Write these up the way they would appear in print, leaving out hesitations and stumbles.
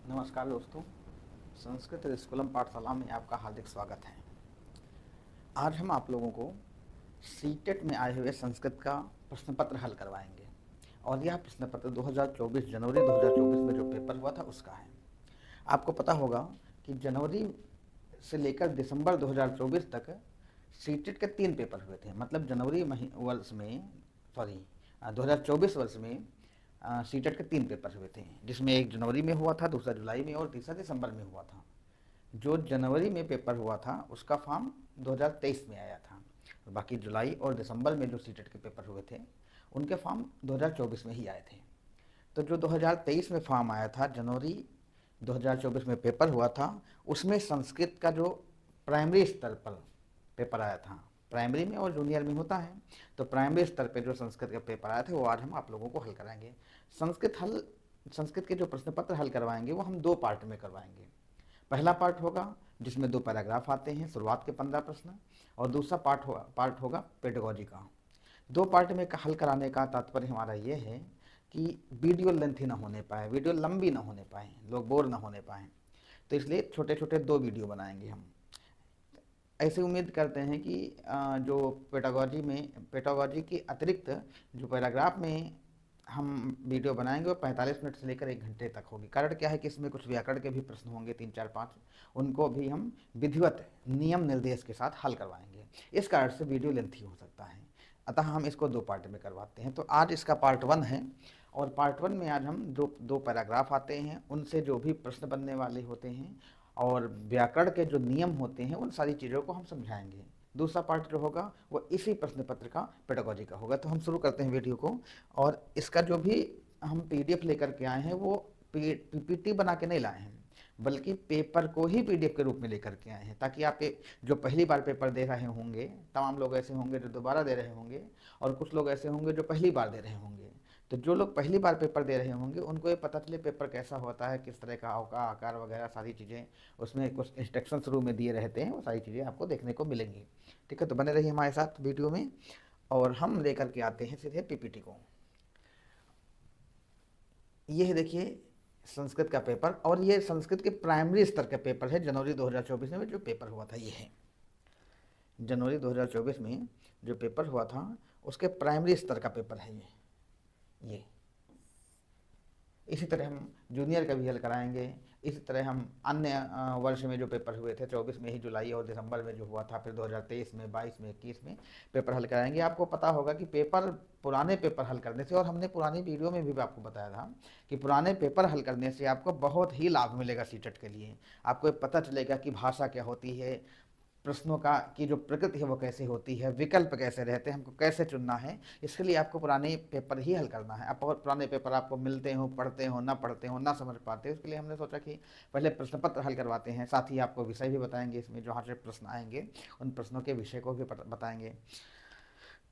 नमस्कार दोस्तों, संस्कृत स्कूलम पाठशाला में आपका हार्दिक स्वागत है। आज हम आप लोगों को सीटेट में आए हुए संस्कृत का प्रश्न पत्र हल करवाएंगे और यह प्रश्न पत्र 2024 जनवरी 2024 में जो पेपर हुआ था उसका है। आपको पता होगा कि जनवरी से लेकर दिसंबर 2024 तक सीटेट के 3 पेपर हुए थे। मतलब जनवरी वर्ष में 2024 वर्ष में सीटेट के 3 पेपर हुए थे, जिसमें एक जनवरी में हुआ था, दूसरा जुलाई में और तीसरा दिसंबर में हुआ था। जो जनवरी में पेपर हुआ था उसका फॉर्म 2023 में आया था, बाकी जुलाई और दिसंबर में जो सीटेट के पेपर हुए थे उनके फॉर्म 2024 में ही आए थे। तो जो 2023 में फॉर्म आया था, जनवरी 2024 में पेपर हुआ था, उसमें संस्कृत का जो प्राइमरी स्तर पर पेपर आया था, प्राइमरी में और जूनियर में होता है, तो प्राइमरी स्तर पर जो संस्कृत का पेपर आया था वो आज हम आप लोगों को हल कराएंगे। संस्कृत के जो प्रश्न पत्र हल करवाएंगे वो हम 2 पार्ट में करवाएंगे। पहला पार्ट होगा जिसमें 2 पैराग्राफ आते हैं, शुरुआत के 15 प्रश्न, और दूसरा पार्ट होगा पेडागॉजी का। 2 पार्ट में हल कराने का तात्पर्य हमारा ये है कि वीडियो लेंथी ना होने पाए, वीडियो लंबी ना होने पाए, लोग बोर ना होने पाए, तो इसलिए छोटे छोटे 2 वीडियो बनाएंगे हम। ऐसे उम्मीद करते हैं कि जो पेडागॉजी की अतिरिक्त जो पैराग्राफ में हम वीडियो बनाएंगे वो 45 मिनट से लेकर 1 घंटे तक होगी। कारण क्या है कि इसमें कुछ व्याकरण के भी प्रश्न होंगे, 3 4 5, उनको भी हम विधिवत नियम निर्देश के साथ हल करवाएंगे। इस कारण से वीडियो लेंथी हो सकता है, अतः हम इसको 2 पार्ट में करवाते हैं। तो आज इसका पार्ट 1 है, और पार्ट 1 में आज हम दो पैराग्राफ आते हैं, उनसे जो भी प्रश्न बनने वाले होते हैं और व्याकरण के जो नियम होते हैं उन सारी चीज़ों को हम समझाएंगे। दूसरा पार्ट जो होगा वो इसी प्रश्न पत्र का पेडागॉजी का होगा। तो हम शुरू करते हैं वीडियो को, और इसका जो भी हम पीडीएफ लेकर के आए हैं वो पीपीटी बना के नहीं लाए हैं, बल्कि पेपर को ही पीडीएफ के रूप में लेकर के आए हैं, ताकि आप जो पहली बार पेपर दे रहे होंगे, तमाम लोग ऐसे होंगे जो दोबारा दे रहे होंगे, और कुछ लोग ऐसे होंगे जो पहली बार दे रहे होंगे। तो जो लोग पहली बार पेपर दे रहे होंगे उनको ये पता चले पेपर कैसा होता है, किस तरह का होगा, आकार वगैरह सारी चीज़ें, उसमें कुछ इंस्ट्रक्शन शुरू में दिए रहते हैं, वो सारी चीज़ें आपको देखने को मिलेंगी। ठीक है, तो बने रहिए हमारे साथ वीडियो में, और हम लेकर के आते हैं सीधे पीपीटी को। ये देखिए संस्कृत का पेपर, और ये संस्कृत के प्राइमरी स्तर का पेपर है। जनवरी 2024 में जो पेपर हुआ था ये है, जनवरी 2024 में जो पेपर हुआ था उसके प्राइमरी स्तर का पेपर है ये। इसी तरह हम जूनियर का भी हल कराएंगे। इसी तरह हम अन्य वर्ष में जो पेपर हुए थे, 24 में ही जुलाई और दिसंबर में जो हुआ था, फिर 2023 में, 22 में, 21 में पेपर हल कराएंगे। आपको पता होगा कि पुराने पेपर हल करने से, और हमने पुरानी वीडियो में भी आपको बताया था कि पुराने पेपर हल करने से आपको बहुत ही लाभ मिलेगा सीटेट के लिए। आपको पता चलेगा कि भाषा क्या होती है, प्रश्नों का की जो प्रकृति है वो कैसे होती है, विकल्प कैसे रहते हैं, हमको कैसे चुनना है। इसके लिए आपको पुराने पेपर ही हल करना है। आप पुराने पेपर आपको मिलते हो, पढ़ते हो, ना समझ पाते हो, इसके लिए हमने सोचा कि पहले प्रश्न पत्र हल करवाते हैं, साथ ही आपको विषय भी बताएंगे, इसमें जहाँ से प्रश्न आएंगे उन प्रश्नों के विषय को भी बताएंगे।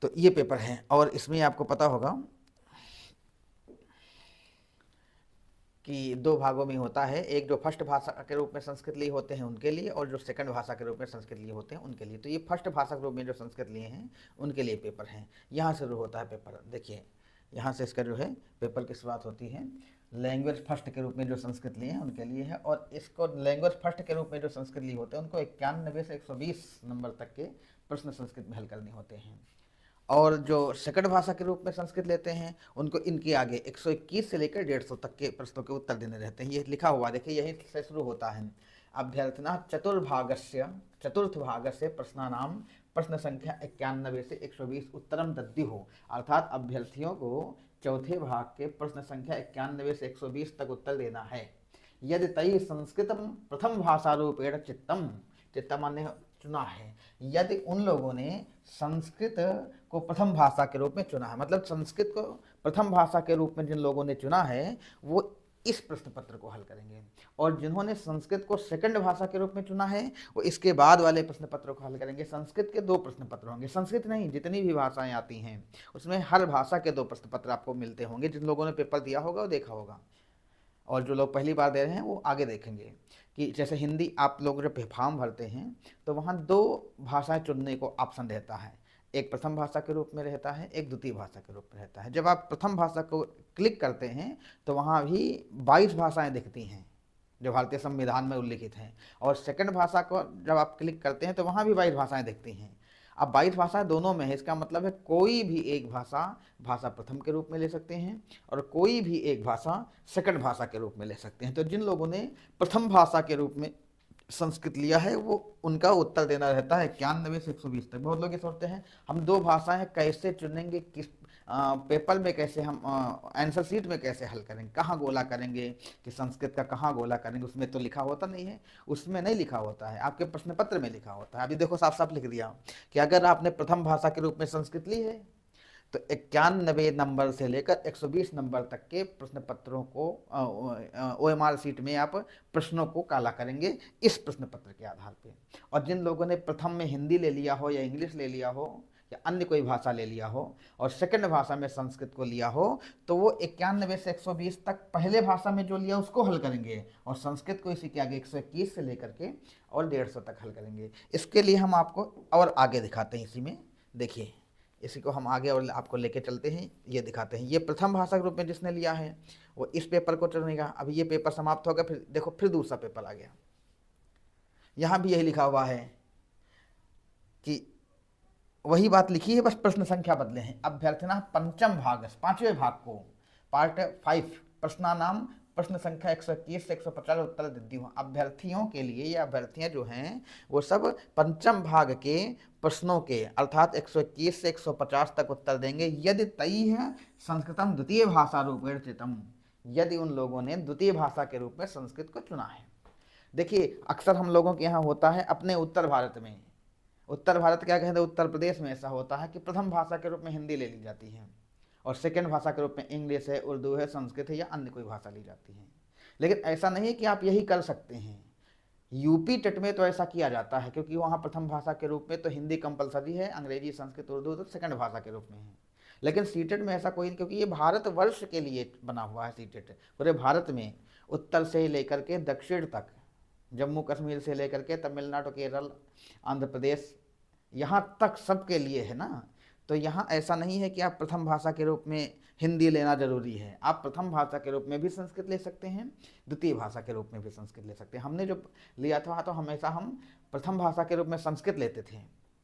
तो ये पेपर है, और इसमें आपको पता होगा कि 2 भागों में होता है। एक जो फर्स्ट भाषा के रूप में संस्कृत लिए होते हैं उनके लिए, और जो सेकंड भाषा के रूप में संस्कृत लिए होते हैं उनके लिए। तो ये फर्स्ट भाषा के रूप में जो संस्कृत लिए हैं उनके लिए पेपर हैं। यहाँ से शुरू होता है पेपर, देखिए यहाँ से इसका जो है पेपर की शुरुआत होती है। लैंग्वेज फर्स्ट के रूप में जो संस्कृत लिए हैं उनके लिए है, और इसको लैंग्वेज फर्स्ट के रूप में जो संस्कृत लिए होते हैं उनको 91 से 120 नंबर तक के प्रश्न संस्कृत में हल करने होते हैं। और जो सेकंड भाषा के रूप में संस्कृत लेते हैं उनको इनके आगे 121 से लेकर 150 तक के प्रश्नों के उत्तर देने रहते हैं। ये लिखा हुआ देखिए, यहीं से शुरू होता है। अभ्यर्थना चतुर्थ भागस्य प्रश्नानाम प्रश्न संख्या 91 से 120 उत्तरम दद्युः, अर्थात अभ्यर्थियों को चौथे भाग के प्रश्न संख्या 91 से 120 तक उत्तर देना है। यदि तई संस्कृतम प्रथम भाषा रूपेण चित्तम माने चुना है, यदि उन लोगों ने संस्कृत को प्रथम भाषा के रूप में चुना है, मतलब संस्कृत को प्रथम भाषा के रूप में जिन लोगों ने चुना है वो इस प्रश्न पत्र को हल करेंगे, और जिन्होंने संस्कृत को सेकंड भाषा के रूप में चुना है वो इसके बाद वाले प्रश्न पत्रों को हल करेंगे। संस्कृत के 2 प्रश्न पत्र होंगे, संस्कृत नहीं जितनी भी भाषाएं आती हैं उसमें हर भाषा के 2 प्रश्न पत्र आपको मिलते होंगे। जिन लोगों ने पेपर दिया होगा वो देखा होगा, और जो लोग पहली बार दे रहे हैं वो आगे देखेंगे कि जैसे हिंदी आप लोग जब फॉर्म भरते हैं तो वहाँ 2 भाषाएं चुनने को ऑप्शन रहता है, एक प्रथम भाषा के रूप में रहता है, एक द्वितीय भाषा के रूप में रहता है। जब आप प्रथम भाषा को क्लिक करते हैं तो वहाँ भी 22 भाषाएं दिखती हैं, जो भारतीय संविधान में उल्लिखित हैं। और सेकंड भाषा को जब आप क्लिक करते हैं तो वहाँ भी 22 भाषाएं दिखती हैं। अब 22 भाषाएं दोनों में है, इसका मतलब है कोई भी एक भाषा भाषा प्रथम के रूप में ले सकते हैं और कोई भी एक भाषा सेकंड भाषा के रूप में ले सकते हैं। तो जिन लोगों ने प्रथम भाषा के रूप में संस्कृत लिया है वो उनका उत्तर देना रहता है 91 से 120 तक। बहुत लोग ये सोचते हैं हम दो भाषाएं कैसे चुनेंगे, किस पेपर में कैसे हम आंसर शीट में कैसे हल करेंगे, कहाँ गोला करेंगे, कि संस्कृत का कहाँ गोला करेंगे, उसमें तो लिखा होता नहीं है। उसमें नहीं लिखा होता है, आपके प्रश्न पत्र में लिखा होता है। अभी देखो साफ साफ लिख दिया कि अगर आपने प्रथम भाषा के रूप में संस्कृत ली है तो 91 नंबर से लेकर 120 नंबर तक के प्रश्न पत्रों को OMR शीट में आप प्रश्नों को काला करेंगे इस प्रश्न पत्र के आधार पे। और जिन लोगों ने प्रथम में हिंदी ले लिया हो या इंग्लिश ले लिया हो या अन्य कोई भाषा ले लिया हो और सेकंड भाषा में संस्कृत को लिया हो तो वो 91 से 120 तक पहले भाषा में जो लिया उसको हल करेंगे और संस्कृत को इसी के आगे 121 से लेकर के और 150 तक हल करेंगे। इसके लिए हम आपको और आगे दिखाते हैं। इसी में देखिए, इसी को हम आगे और आपको लेके चलते हैं, ये दिखाते हैं। ये प्रथम भाषा के रूप में जिसने लिया है वो इस पेपर को चुनेगा। अभी ये पेपर समाप्त हो गया, फिर देखो फिर दूसरा पेपर आ गया। यहाँ भी यही लिखा हुआ है कि वही बात लिखी है, बस प्रश्न संख्या बदले हैं। अभ्यर्थिना पंचम भाग, पांचवें भाग को पार्ट 5 प्रश्नानाम प्रश्न संख्या 121 से 150 उत्तर देती हूँ। अभ्यर्थियों के लिए या अभ्यर्थियाँ जो हैं वो सब पंचम भाग के प्रश्नों के अर्थात 121 से 150 तक उत्तर देंगे यदि तई है संस्कृतम द्वितीय भाषा रूपेण चितम, यदि उन लोगों ने द्वितीय भाषा के रूप में संस्कृत को चुना है। देखिए अक्सर हम लोगों के यहाँ होता है अपने उत्तर भारत में, उत्तर भारत क्या कहते हैं, उत्तर प्रदेश में ऐसा होता है कि प्रथम भाषा के रूप में हिंदी ले ली जाती है और सेकंड भाषा के रूप में इंग्लिश है, उर्दू है, संस्कृत है या अन्य कोई भाषा ली जाती है। लेकिन ऐसा नहीं है कि आप यही कर सकते हैं। यूपी टेट में तो ऐसा किया जाता है क्योंकि वहाँ प्रथम भाषा के रूप में तो हिंदी कंपलसरी है, अंग्रेजी, संस्कृत, उर्दू तो सेकंड भाषा के रूप में है। लेकिन सीटेट में ऐसा कोई नहीं, क्योंकि ये भारतवर्ष के लिए बना हुआ है सीटेट। पूरे भारत में उत्तर से लेकर के दक्षिण तक, जम्मू कश्मीर से लेकर के तमिलनाडु, केरल, आंध्र प्रदेश, यहाँ तक सबके लिए है ना। तो यहाँ ऐसा नहीं है कि आप प्रथम भाषा के रूप में हिंदी लेना जरूरी है। आप प्रथम भाषा के रूप में भी संस्कृत ले सकते हैं, द्वितीय भाषा के रूप में भी संस्कृत ले सकते हैं। हमने जो लिया था तो हमेशा हम प्रथम भाषा के रूप में संस्कृत लेते थे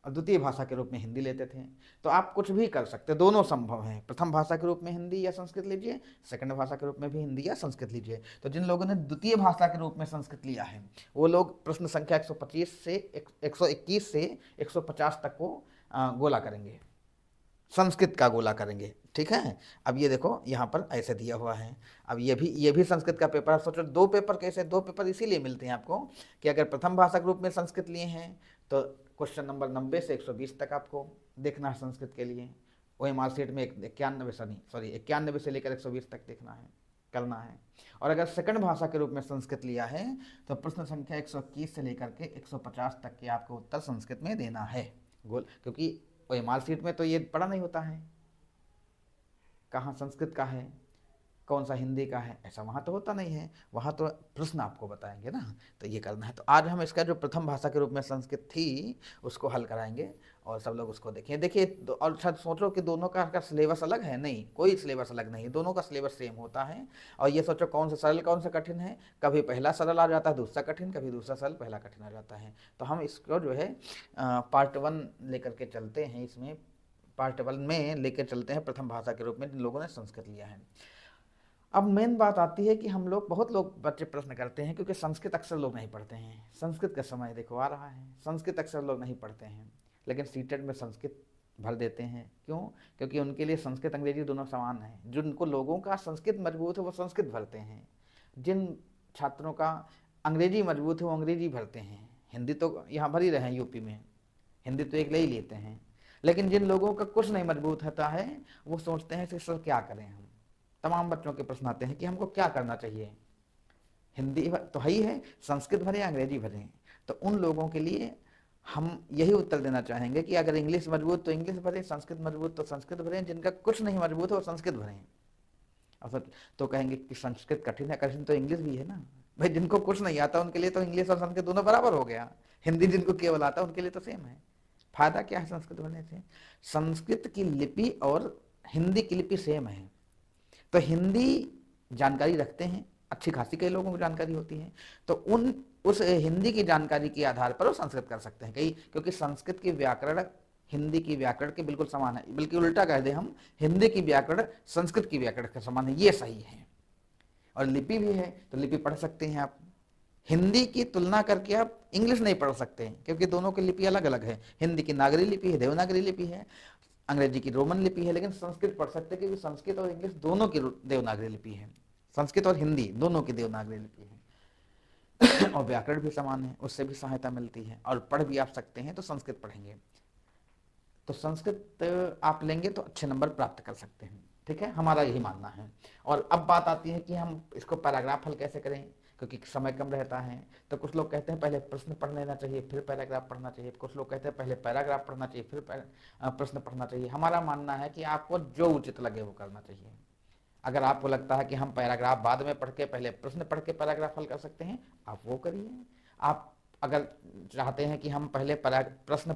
और द्वितीय भाषा के रूप में हिंदी लेते थे। तो आप कुछ भी कर सकते, दोनों संभव हैं। प्रथम भाषा के रूप में हिंदी या संस्कृत लीजिए, सेकंड भाषा के रूप में भी हिंदी या संस्कृत लीजिए। तो जिन लोगों ने द्वितीय भाषा के रूप में संस्कृत लिया है वो लोग प्रश्न संख्या 125 से 121 से 150 तक को गोला करेंगे, संस्कृत का गोला करेंगे। ठीक है। अब ये देखो यहाँ पर ऐसे दिया हुआ है। अब ये भी संस्कृत का पेपर। सोचो दो पेपर कैसे, दो पेपर इसीलिए मिलते हैं आपको कि अगर प्रथम भाषा के रूप में संस्कृत लिए हैं तो क्वेश्चन नंबर 90 से 120 तक आपको देखना है संस्कृत के लिए। OMR शीट में 91 से लेकर 120 तक देखना है, करना है। और अगर सेकंड भाषा के रूप में संस्कृत लिया है तो प्रश्न संख्या 121 से लेकर के 150 तक के आपको उत्तर संस्कृत में देना है गोल। क्योंकि OMR शीट में तो ये पढ़ा नहीं होता है कहाँ संस्कृत का है, कौन सा हिंदी का है, ऐसा वहाँ तो होता नहीं है। वहाँ तो प्रश्न आपको बताएंगे ना, तो ये करना है। तो आज हम इसका जो प्रथम भाषा के रूप में संस्कृत थी उसको हल कराएंगे और सब लोग उसको देखें। देखिए और शायद सोचो कि दोनों का सिलेबस अलग है, नहीं, कोई सिलेबस अलग नहीं, दोनों का सिलेबस सेम होता है। और ये सोचो कौन सा सरल कौन सा कठिन है, कभी पहला सरल आ जाता है दूसरा कठिन, कभी दूसरा सरल पहला कठिन आ जाता है। तो हम इसको जो है पार्ट 1 लेकर के चलते हैं, इसमें पार्ट 1 में लेकर चलते हैं प्रथम भाषा के रूप में जिन लोगों ने संस्कृत लिया है। अब मेन बात आती है कि हम लोग, बहुत लोग बच्चे प्रश्न करते हैं क्योंकि संस्कृत अक्सर लोग नहीं पढ़ते हैं। संस्कृत का समय देखो आ रहा है, संस्कृत अक्सर लोग नहीं पढ़ते हैं लेकिन सीटेट में संस्कृत भर देते हैं। क्यों? क्योंकि उनके लिए संस्कृत अंग्रेजी दोनों समान है। जिनको लोगों का संस्कृत मजबूत है वो संस्कृत भरते हैं, जिन छात्रों का अंग्रेजी मजबूत है वो अंग्रेजी भरते हैं। हिंदी तो यहाँ भर ही रहे हैं, यूपी में हिंदी तो एक ले ही लेते हैं। लेकिन जिन लोगों का कुछ नहीं मजबूत होता है वो सोचते हैं कि सर क्या करें हम। तमाम बच्चों के प्रश्न आते हैं कि हमको क्या करना चाहिए, हिंदी तो है ही है, संस्कृत भरें अंग्रेजी भरें। तो उन लोगों के लिए हम यही उत्तर देना चाहेंगे कि अगर इंग्लिश मजबूत तो इंग्लिश भरें, संस्कृत मजबूत तो संस्कृत भरें, जिनका कुछ नहीं मजबूत है वो संस्कृत भरें। और तो कहेंगे कि संस्कृत कठिन है, कठिन तो इंग्लिश भी है ना भाई। जिनको कुछ नहीं आता उनके लिए तो इंग्लिश और संस्कृत दोनों बराबर हो गया। हिंदी जिनको केवल आता उनके लिए तो सेम है। फायदा क्या है संस्कृत भरने से? संस्कृत की लिपि और हिंदी की लिपि सेम है। तो हिंदी जानकारी रखते हैं अच्छी खासी कई लोगों को जानकारी होती है, तो उस हिंदी की जानकारी के आधार पर वो संस्कृत कर सकते हैं कई, क्योंकि संस्कृत की व्याकरण हिंदी की व्याकरण के बिल्कुल समान है, बल्कि उल्टा कह दे हम, हिंदी की व्याकरण संस्कृत की व्याकरण के समान है, ये सही है। और लिपि भी है, तो लिपि पढ़ सकते हैं आप। हिंदी की तुलना करके आप इंग्लिश नहीं पढ़ सकते हैं, क्योंकि दोनों की लिपि अलग अलग है। हिंदी की नागरी लिपि है, देवनागरी लिपि है, अंग्रेजी की रोमन लिपि है, लेकिन संस्कृत पढ़ सकते हैं, क्योंकि संस्कृत और इंग्लिश दोनों की देवनागरी लिपि है, संस्कृत और हिंदी दोनों की देवनागरी लिपि है। और व्याकरण भी समान है, उससे भी सहायता मिलती है, और पढ़ भी आप सकते हैं, तो संस्कृत पढ़ेंगे तो संस्कृत आप लेंगे तो अच्छे नंबर प्राप्त कर सकते हैं। ठीक है, हमारा यही मानना है। और अब बात आती है कि हम इसको पैराग्राफ हल कैसे करें, क्योंकि समय कम रहता है। तो कुछ लोग कहते हैं पहले प्रश्न पढ़ लेना चाहिए, फिर पैराग्राफ पढ़ना चाहिए। कुछ लोग कहते हैं पहले पैराग्राफ पढ़ना चाहिए, फिर प्रश्न पढ़ना चाहिए। हमारा मानना है कि आपको जो उचित लगे वो करना चाहिए। अगर आपको लगता है कि हम पैराग्राफ बाद में पढ़ के पहले प्रश्न पढ़ के पैराग्राफ हल कर सकते हैं, आप वो करिए। आप अगर चाहते हैं कि हम पहले पैराग्राफ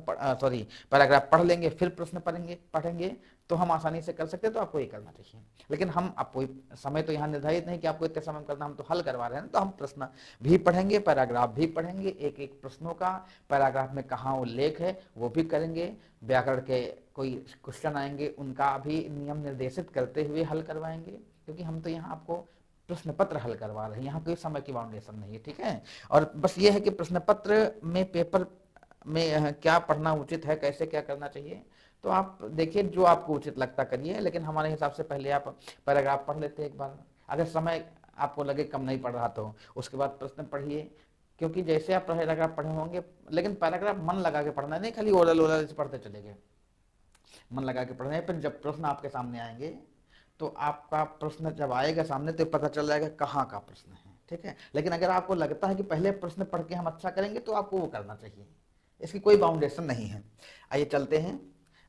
पढ़ लेंगे फिर प्रश्न पढ़ेंगे तो हम आसानी से कर सकते हैं, तो आपको ये करना चाहिए। लेकिन हम आपको समय तो यहाँ निर्धारित नहीं कि आपको इतने समय करना, हम तो हल करवा रहे हैं, तो हम प्रश्न भी पढ़ेंगे, पैराग्राफ भी पढ़ेंगे, एक एक प्रश्नों का पैराग्राफ में कहाँ उल्लेख है वो भी करेंगे। व्याकरण के कोई क्वेश्चन आएंगे उनका भी नियम निर्देशित करते हुए हल करवाएंगे, क्योंकि हम तो यहाँ आपको प्रश्न पत्र हल करवा रहे हैं, यहाँ कोई समय की बाउंडेशन नहीं है। ठीक है, और बस ये है कि प्रश्न पत्र में पेपर में क्या पढ़ना उचित है, कैसे क्या करना चाहिए, तो आप देखिए जो आपको उचित लगता करिए। लेकिन हमारे हिसाब से पहले आप पैराग्राफ पढ़ लेते एक बार, अगर समय आपको लगे कम नहीं पढ़ रहा तो उसके बाद प्रश्न पढ़िए, क्योंकि जैसे आप पैराग्राफ पढ़े होंगे, लेकिन पैराग्राफ मन लगा के पढ़ना नहीं, खाली ओरल ओरल से पढ़ते चले गए, मन लगा के पढ़ना है। फिर जब प्रश्न आपके सामने आएंगे तो आपका प्रश्न जब आएगा सामने तो पता चल जाएगा कहाँ का प्रश्न है। ठीक है, लेकिन अगर आपको लगता है कि पहले प्रश्न पढ़ के हम अच्छा करेंगे तो आपको वो करना चाहिए, इसकी कोई बाउंडेशन नहीं है। आइए चलते हैं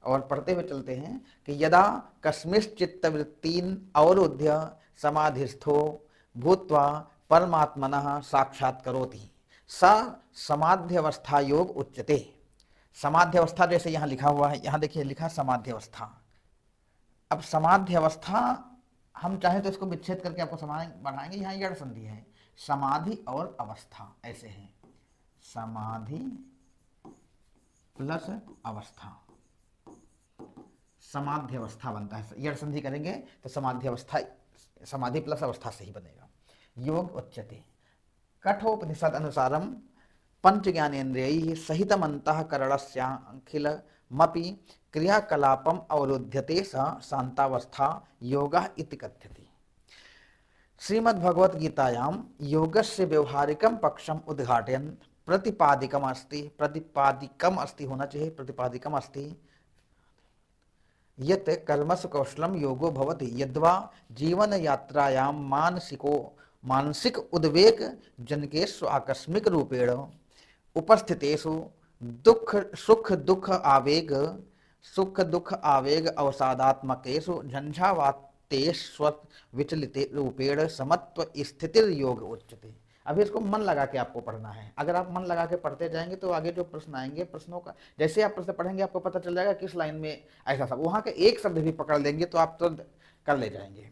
और पढ़ते हुए चलते हैं कि यदा कस्मिश्चित्तवृत्तीन् अवरुध्य समाधिस्थो भूत्वा परमात्मनः साक्षात्करोति सा समाध्यवस्था योग उच्यते। समाध्यवस्था जैसे यहाँ लिखा हुआ है, यहाँ देखिए लिखा समाध्यवस्था। अब समाध्यवस्था हम चाहे तो इसको विच्छेद करके आपको समाधान बढ़ाएंगे, यहाँ यड़ संधि है, समाधि और अवस्था ऐसे है, समाधि प्लस अवस्था, समाध्यवस्था बनता है। यड़ संधि करेंगे तो समाध्यवस्था समाधि प्लस अवस्था से ही बनेगा। योग उच्यते कठोपनिषद अनुसारम पंच ज्ञानेन्द्रियैः सहितम् अंतःकरणस्याखिलमपि क्रियाकलापम अवरुध्यते स शांतावस्था योगः इति कथ्यते। श्रीमद्भगवद गीतायां योगस्य व्यवहारिकं पक्षम उद्घाटयन् प्रतिपादिकम अस्ति होना चाहिए, प्रतिपादिकम अस्ति यत् कर्मसु कौशलम योगो भवति यद्वा जीवन यात्रायां मानसिक उद्वेग जनकेषु आकस्मिक रूपेण उपस्थितेषु सुख दुख आवेग अवसादात्मकेषु झंझावातेष्व विचलित रूपेण समत्व स्थितिर योग उच्यते। अभी इसको मन लगा के आपको पढ़ना है। अगर आप मन लगा के पढ़ते जाएंगे तो आगे जो प्रश्न आएंगे, प्रश्नों का जैसे आप प्रश्न पढ़ेंगे आपको पता चल जाएगा किस लाइन में ऐसा सब, वहां के एक शब्द भी पकड़ लेंगे तो आप तो कर ले जाएंगे।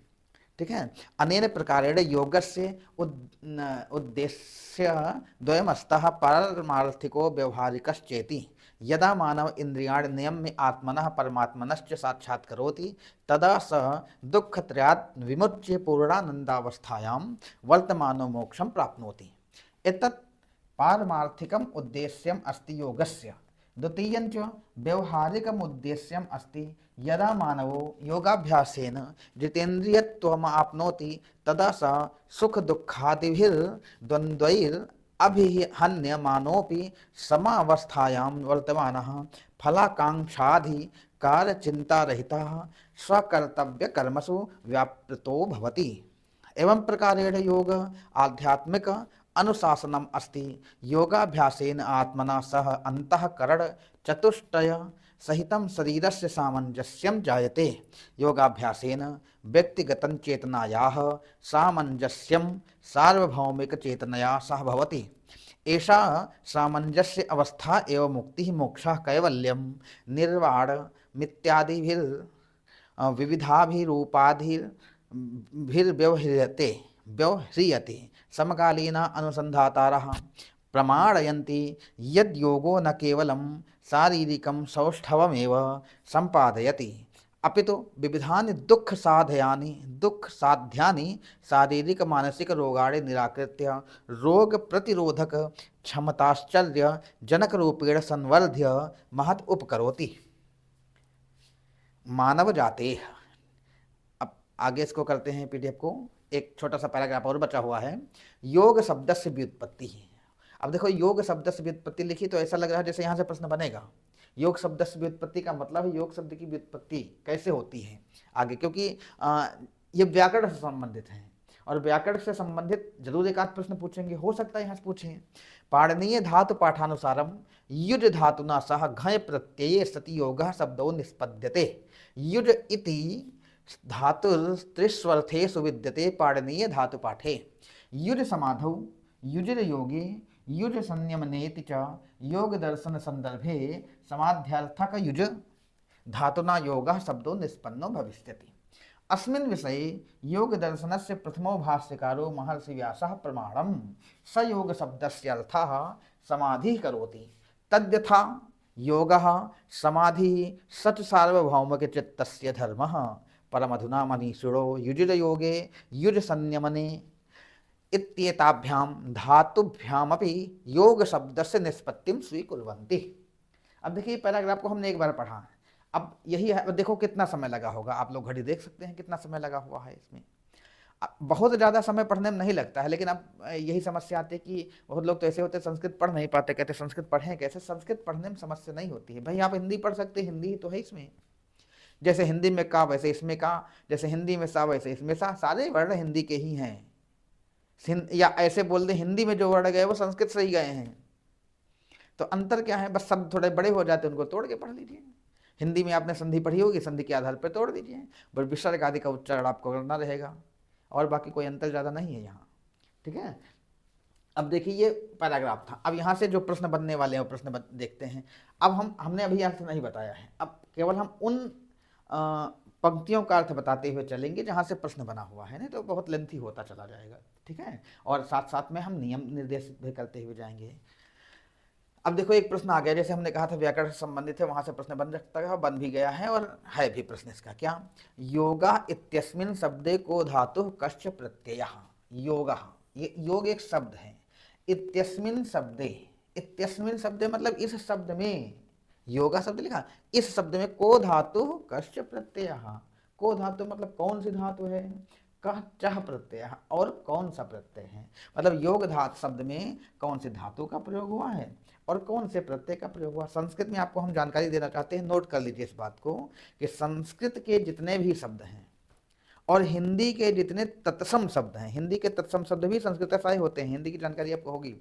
ठीक है, अनेन प्रकारेण योगस्य उद्देश्य द्वयमस्तः पारमार्थिको व्यवहारिकश्चेति। यदा मानव इंद्रियाण नियम में आत्मनः परमात्मनश्च साक्षात्करोति तदा सः दुःखत्रयात् विमुच्य पूर्णानन्दावस्थायां वर्तमानो मोक्षं प्राप्नोति। एतत् पारमार्थिकम् उद्देश्यम् अस्ति योगस्य। द्वितीयं च व्यवहारिकम् उद्देश्यम् अस्ति यदा मानवो योगाभ्यासेन जितेन्द्रियत्वम् आप्नोति तदा सः सुख दुःखादिभिर्द्वन्द्वैरभिहन्यमानोऽपि समावस्थायां वर्तमानः फलाकांक्षाधिकारचिन्तारहितः स्वकर्तव्यकर्मसु व्यापृतो भवति। एवं प्रकारेण योग आध्यात्मिक अनुशासनम अस्ति। योगाभ्यासेन आत्मना सह अंतःकरण चतुष्टय सहितं शरीरस्य सामंजस्यं जायते। योगाभ्यासेन व्यक्तिगतं चेतनायाः सामंजस्यं सार्वभौमिक चेतनया सह भवति। एषा सामंजस्य अवस्था एव मुक्तिः मोक्षः कैवल्यं निर्वाण मित्यादिभिर्विविधाभिरूपाधिर्व्यवह्रियते व्यवह्रियते। समकालीना अनुसंधातारः प्रमाणयन्ति यद् योगो न केवलं शारीरिकं सौष्ठवमेव सम्पादयति अपितु विविधानि दुःखसाध्यानि शारीरिक मानसिक रोगाणि निराकृत्य रोग प्रतिरोधक क्षमताश्चर्य जनक रूपेण संवर्ध्य महत् उपकरोति। मानव जाते। अब आगे इसको करते हैं पीडीएफ को, एक छोटा सा पैराग्राफ और बचा हुआ है। योग शब्द से व्युत्पत्ति। अब देखो योग शब्द से व्युत्पत्ति लिखी तो ऐसा लग रहा है जैसे यहाँ से प्रश्न बनेगा। योग शब्द से व्युत्पत्ति का मतलब है योग शब्द की व्युत्पत्ति कैसे होती है आगे, क्योंकि ये व्याकरण से संबंधित है और व्याकरण से संबंधित जरूर एक आध प्रश्न पूछेंगे, हो सकता है यहाँ से पूछें। पाणनीय धातु पाठानुसारम युज धातुना सह घय प्रत्यये सति योगः शब्दो निष्पद्यते। युज इति धातुस्त्रिस्वर्थेषु विद्यते पाणनीय धातु पाठे। युज समाधौ युजिर योगे युज संयमनेति च योग दर्शन संदर्भे समाध्यार्थक युज धातुना योगः शब्दो निष्पन्नो भविष्यति। अस्मिन् विषये योग दर्शनस्य प्रथमो भाष्यकारो महर्षि व्यासः प्रमाणं स योग शब्दस्य अर्थः समाधिः करोति। तद्यथा योगः समाधिः सच सार्वभौमिक चित्तस्य धर्मः परमधुना मनीषिणो युजिर योगे युज संयमने इत्येताभ्यां धातुभ्यामपि योग शब्दस्य निष्पत्तिं स्वीकुर्वन्ति। अब देखिए पैराग्राफ को हमने एक बार पढ़ा, अब यही है, देखो कितना समय लगा होगा, आप लोग घड़ी देख सकते हैं कितना समय लगा हुआ है इसमें। बहुत ज़्यादा समय पढ़ने में नहीं लगता है, लेकिन अब यही समस्या आती है कि बहुत लोग तो ऐसे होते हैं संस्कृत पढ़ नहीं पाते, कहते संस्कृत पढ़ें कैसे। संस्कृत पढ़ने में समस्या नहीं होती है भाई, आप हिंदी पढ़ सकते हैं, हिंदी ही तो है इसमें। जैसे हिंदी में का वैसे इसमें का, जैसे हिंदी में सा वैसे इसमें सा, सारे वर्ण हिंदी के ही हैं। या ऐसे बोल दें हिंदी में जो वर्ड गए वो संस्कृत से ही गए हैं, तो अंतर क्या है, बस शब्द थोड़े बड़े हो जाते हैं, उनको तोड़ के पढ़ लीजिए। हिंदी में आपने संधि पढ़ी होगी, संधि के आधार पर तोड़ दीजिए, बस विसर्ग आदि का उच्चारण आपको करना रहेगा, और बाकी कोई अंतर ज़्यादा नहीं है यहाँ, ठीक है। अब देखिए ये पैराग्राफ था, अब यहाँ से जो प्रश्न बनने वाले हैं प्रश्न देखते हैं। अब हमने अभी अर्थ नहीं बताया है, अब केवल हम उन पंक्तियों का अर्थ बताते हुए चलेंगे जहाँ से प्रश्न बना हुआ है, नहीं तो बहुत लेंथी होता चला जाएगा, ठीक है। और साथ साथ में हम नियम निर्देशित भी करते हुए जाएंगे। अब देखो एक प्रश्न आ गया, जैसे हमने कहा था व्याकरण से संबंधित है, वहाँ से प्रश्न बन सकता है, बन भी गया है और है भी प्रश्न इसका। क्या? योगा इत्यस्मिन् शब्दे को धातु कश्च प्रत्ययः। योगा, ये योग एक शब्द है। इत्यस्मिन् शब्दे, इत्यस्मिन् शब्दे मतलब इस शब्द में, योगा शब्द लिखा, इस शब्द में को धातु कश्च प्रत्ययः। को धातु मतलब कौन सी धातु है, कह चह प्रत्यय, और कौन सा प्रत्यय है, मतलब योग धातु शब्द में कौन सी धातु का प्रयोग हुआ है और कौन से प्रत्यय का प्रयोग हुआ। संस्कृत में आपको हम जानकारी देना चाहते हैं, नोट कर लीजिए इस बात को कि संस्कृत के जितने भी शब्द हैं और हिंदी के जितने तत्सम शब्द हैं, हिंदी के तत्सम शब्द भी संस्कृत से होते हैं, हिंदी की जानकारी आपको होगी।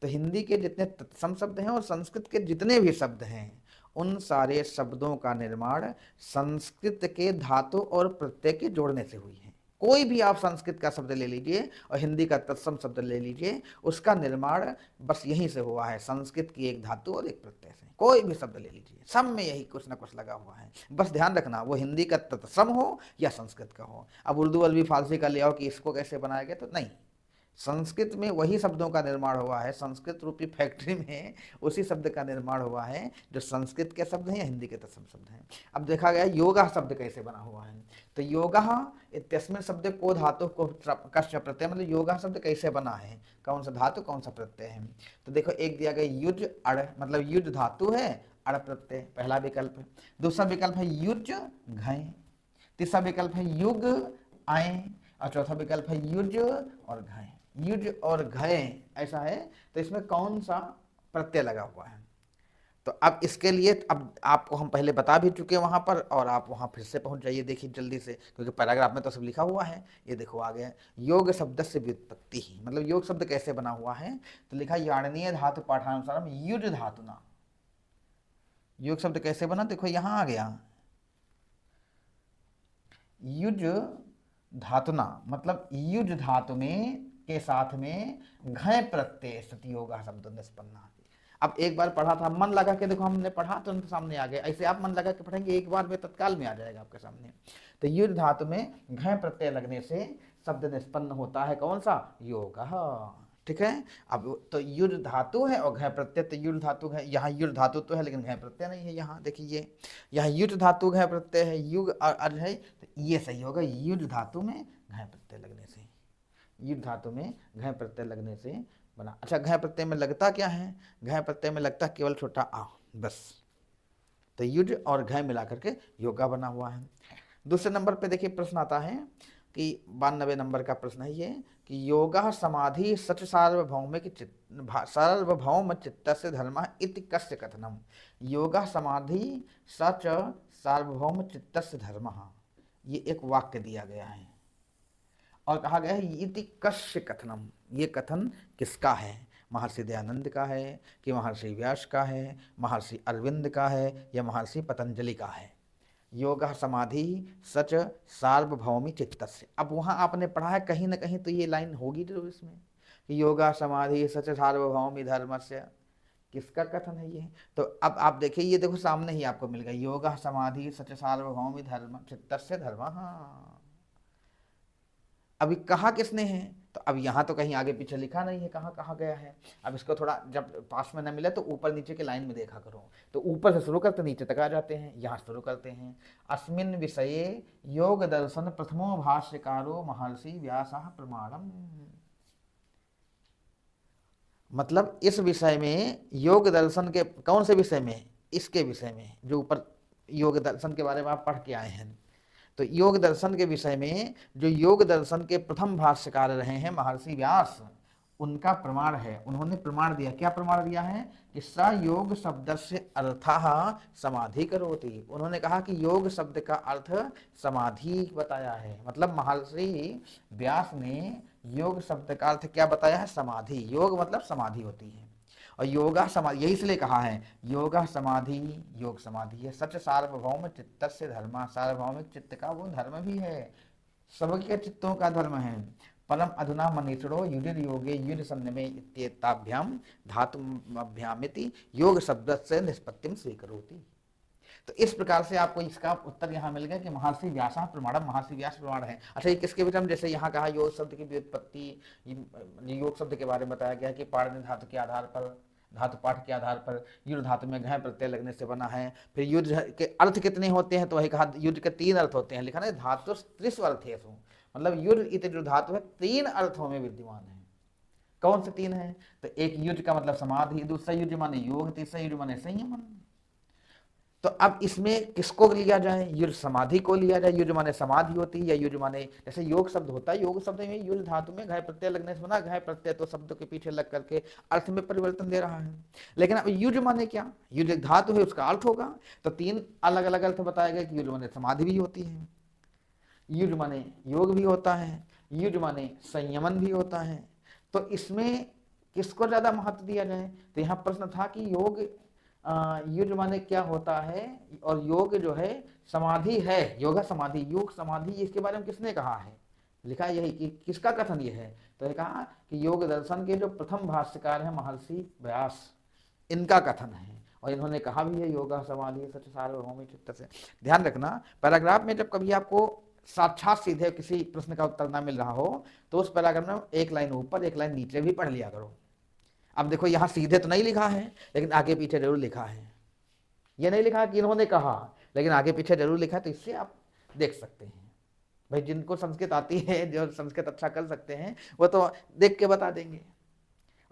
तो हिंदी के जितने तत्सम शब्द हैं और संस्कृत के जितने भी शब्द हैं, उन सारे शब्दों का निर्माण संस्कृत के धातु और प्रत्यय के जोड़ने से हुई है। कोई भी आप संस्कृत का शब्द ले लीजिए और हिंदी का तत्सम शब्द ले लीजिए, उसका निर्माण बस यहीं से हुआ है, संस्कृत की एक धातु और एक प्रत्यय से। कोई भी शब्द ले लीजिए, सब में यही कुछ ना कुछ लगा हुआ है, बस ध्यान रखना वो हिंदी का तत्सम हो या संस्कृत का हो। अब उर्दू अरबी फारसी का ले आओ कि इसको कैसे बनाया गया, तो नहीं, संस्कृत में वही शब्दों का निर्माण हुआ है, संस्कृत रूपी फैक्ट्री में उसी शब्द का निर्माण हुआ है जो संस्कृत के शब्द हैं या हिंदी के तत्सम शब्द हैं। अब देखा गया योगा शब्द कैसे बना हुआ है, तो योगा इत्यस्मिन् शब्द को धातु को कश्च प्रत्यय, मतलब योगा शब्द कैसे बना है, कौन सा धातु कौन सा प्रत्यय है। तो देखो एक दिया गया युज अड़, मतलब युज धातु है, अड़ प्रत्यय पहला विकल्प। दूसरा विकल्प है युज घय, तीसरा विकल्प है युग आय, और चौथा विकल्प है युज और घय। युज और घय ऐसा है, तो इसमें कौन सा प्रत्यय लगा हुआ है। तो अब इसके लिए अब आपको हम पहले बता भी चुके हैं वहाँ पर, और आप वहाँ फिर से पहुँच जाइए, देखिए जल्दी से, क्योंकि पैराग्राफ में तो सब लिखा हुआ है। ये देखो आ गया योग शब्द से व्युत्पत्ति ही, मतलब योग शब्द कैसे बना हुआ है, तो लिखा याड़नीय धातु पाठानुसार युज धातुना। योग शब्द कैसे बना, देखो यहाँ आ गया युज धातुना, मतलब युज धातु में के साथ में घय प्रत्यय सति योगा शब्द निष्पन्ना। अब एक बार पढ़ा था, मन लगा के देखो, हमने पढ़ा तो उनके सामने आ गया, ऐसे आप मन लगा के पढ़ेंगे एक बार में तत्काल में आ जाएगा आपके सामने। तो युज धातु में घय प्रत्यय लगने से शब्द निष्पन्न होता है कौन सा? योगः। ठीक है। अब तो युर धातु है और घय प्रत्यय, तो युर धातु है, यहाँ युर धातु तो है लेकिन घय प्रत्यय नहीं है। यहाँ देखिए यहाँ युर धातु घय प्रत्यय है, युग और अज है, तो ये सही होगा। युर धातु में घय प्रत्यय लगने से, युर धातु में घय प्रत्यय लगने से बना। अच्छा, घय प्रत्यय में लगता क्या है? घय प्रत्यय में लगता केवल छोटा आ, बस। तो युज और घय मिला करके योगा बना हुआ है। दूसरे नंबर पे देखिए प्रश्न आता है कि 92 नंबर का प्रश्न है ये कि योगा समाधि सच सार्वभौमिक सार्वभौम चित्तस्य धर्मः इति कस्य कथनम। योगा समाधि सच सार्वभौम चित्तस्य धर्मः, ये एक वाक्य दिया गया है और कहा गया है इति कस्य कथनम, ये कथन किसका है? महर्षि दयानंद का है कि महर्षि व्यास का है, महर्षि अरविंद का है या महर्षि पतंजलि का है? योगा समाधि सच सार्वभौमी चित्तस्य। अब वहाँ आपने पढ़ा है कहीं ना कहीं तो ये लाइन होगी जरूर इसमें कि योगा समाधि सच सार्वभौमी धर्मस्य, किसका कथन है ये? तो अब आप देखिए, ये देखो सामने ही आपको मिल गया, योगा समाधि सच सार्वभौमी धर्म चित्तस्य धर्मः। अभी कहा किसने है? तो अब यहाँ तो कहीं आगे पीछे लिखा नहीं है कहाँ कहा गया है। अब इसको थोड़ा जब पास में न मिले तो ऊपर नीचे के लाइन में देखा करो। तो ऊपर से शुरू करते नीचे तक आ जाते हैं। यहाँ शुरू करते हैं, अस्मिन् विषये योग दर्शन प्रथमो भाष्यकारो महर्षि व्यासः प्रमाणम। मतलब इस विषय में, योग दर्शन के कौन से विषय में? इसके विषय में, जो ऊपर योग दर्शन के बारे में आप पढ़ के आए हैं। तो योग दर्शन के विषय में जो योग दर्शन के प्रथम भाष्यकार रहे हैं महर्षि व्यास, उनका प्रमाण है। उन्होंने प्रमाण दिया, क्या प्रमाण दिया है? कि स योग शब्द से अर्थः समाधि करोति। उन्होंने कहा कि योग शब्द का अर्थ समाधि बताया है। मतलब महर्षि व्यास ने योग शब्द का अर्थ क्या बताया है? समाधि। योग मतलब समाधि होती है और योगा समाधि, यही इसलिए कहा है योगा समाधि, योग समाधि है। सच सार्वभौम चित्तस्य धर्म, सार्वभौमिक चित्त का वो धर्म भी है, सबके चित्तों का धर्म है। परम अधुना मनीषिणो युधिर योगे युध संयमे इत्येताभ्याम धातुभ्यामिति योग शब्द से निष्पत्तिम स्वीकरोति। तो इस प्रकार से आपको इसका उत्तर यहाँ मिल गया कि महर्षि व्यासः प्रमाणम, महर्षि व्यास प्रमाण है। अच्छा, ये किसके विषय में? जैसे यहाँ कहा योग शब्द की व्युत्पत्ति, योग शब्द के बारे में बताया गया कि पाणिनि धातु के आधार पर, धातु पाठ के आधार पर युद्ध धातु में घय प्रत्यय लगने से बना है। फिर युद्ध के अर्थ कितने होते हैं? तो वही कहा युद्ध के 3 अर्थ होते हैं। लिखा ना धातु त्रिस्व अर्थेषु, मतलब युद्ध इत्यादि जो धातु है 3 अर्थों में विद्यमान है। कौन से 3 है? तो एक युद्ध का मतलब समाधि, दूसरा युद्ध माने योग, तीसरा युद्ध माने संयमन। तो अब इसमें किसको लिया जाए? युद्ध समाधि को लिया जाए। युद्ध माने समाधि होती है, या युद्ध माने जैसे योग शब्द होता है, योग शब्द में युद्ध धातु में घय प्रत्यय लगने से बना। घय प्रत्यय तो शब्द के पीछे लग करके अर्थ में परिवर्तन दे रहा है। लेकिन अब युद्ध माने क्या? युद्ध धातु है, उसका अर्थ होगा। तो 3 अलग अलग अर्थ बताए गए कि युद्ध माने समाधि भी होती है, युद्ध माने योग भी होता है, युद्ध माने संयमन भी होता है। तो इसमें किसको ज्यादा महत्व दिया जाए? तो यहाँ प्रश्न था कि योग युद्ध माने क्या होता है और योग जो है समाधि है, योगा समाधि, योग समाधि, इसके बारे में किसने कहा है? लिखा यही कि किसका कथन ये है? तो ये कहा कि योग दर्शन के जो प्रथम भाष्यकार हैं महर्षि व्यास, इनका कथन है। और इन्होंने कहा भी है योगा समाधि सच सार्वभौमिक चित्त से। ध्यान रखना, पैराग्राफ में जब कभी आपको साक्षात सीधे किसी प्रश्न का उत्तर ना मिल रहा हो तो उस पैराग्राफ में एक लाइन ऊपर एक लाइन नीचे भी पढ़ लिया करो। अब देखो यहाँ सीधे तो नहीं लिखा है लेकिन आगे पीछे जरूर लिखा है। ये नहीं लिखा कि इन्होंने कहा, लेकिन आगे पीछे जरूर लिखा है। तो इससे आप देख सकते हैं। भाई जिनको संस्कृत आती है, जो संस्कृत अच्छा कर सकते हैं, वो तो देख के बता देंगे,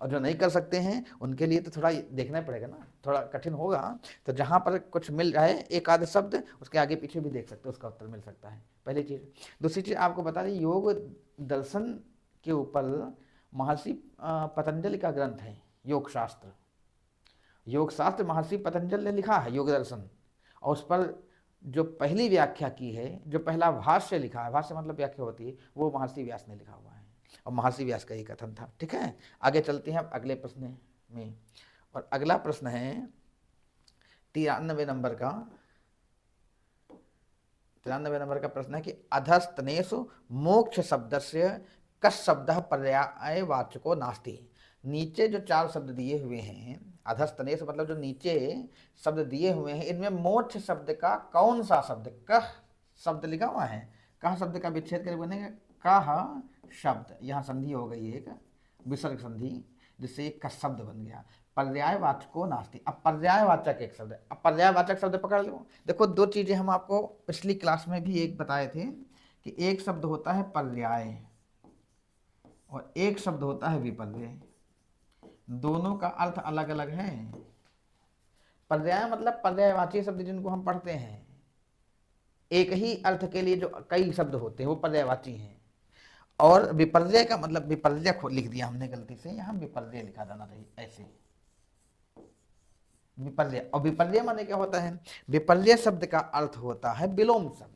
और जो नहीं कर सकते हैं उनके लिए तो थोड़ा देखना पड़ेगा ना, थोड़ा कठिन होगा। तो जहाँ पर कुछ मिल जाए एक आध शब्द, उसके आगे पीछे भी देख सकते हो, उसका उत्तर मिल सकता है। पहली चीज़। दूसरी चीज़ आपको बता दें, योग दर्शन के ऊपर महर्षि पतंजलि का ग्रंथ है योग शास्त्र। योग शास्त्र महर्षि पतंजलि ने लिखा है योग दर्शन, और उस पर जो पहली व्याख्या की है, जो पहला भाष्य लिखा है, भाष्य मतलब व्याख्या होती है, वो महर्षि व्यास ने लिखा हुआ है और महर्षि व्यास का ये कथन था। ठीक है, आगे चलते हैं अब अगले प्रश्न में। और अगला प्रश्न है 93 नंबर का। 93 नंबर का प्रश्न है कि अधस्तनेषु मोक्ष शब्दस्य कस शब्द पर्यायवाचको नास्ति। नीचे जो 4 शब्द दिए हुए हैं, अधस्तनेष मतलब जो नीचे शब्द दिए हुए हैं, इनमें मोक्ष शब्द का कौन सा शब्द, कह शब्द लिखा हुआ है, कह शब्द का विच्छेद करके बनेगा कह शब्द, यहाँ संधि हो गई एक विसर्ग संधि, जिससे एक का शब्द बन गया। पर्यायवाचको नास्ति। अब पर्यायवाचक एक शब्द है। अब पर्यायवाचक शब्द पकड़ लो। देखो दो चीजें हम आपको पिछली क्लास में भी एक बताए थे कि एक शब्द होता है पर्याय और एक शब्द होता है विपर्य। दोनों का अर्थ अलग अलग है। पर्याय मतलब पर्यायवाची शब्द जिनको हम पढ़ते हैं, एक ही अर्थ के लिए जो कई शब्द होते हैं वो पर्यायवाची हैं। और विपर्य का मतलब, विपर्य लिख दिया हमने गलती से, यहाँ विपर्य लिखा जाना चाहिए ऐसे, विपर्य। और विपर्य माने क्या होता है? विपर्य शब्द का अर्थ होता है विलोम शब्द।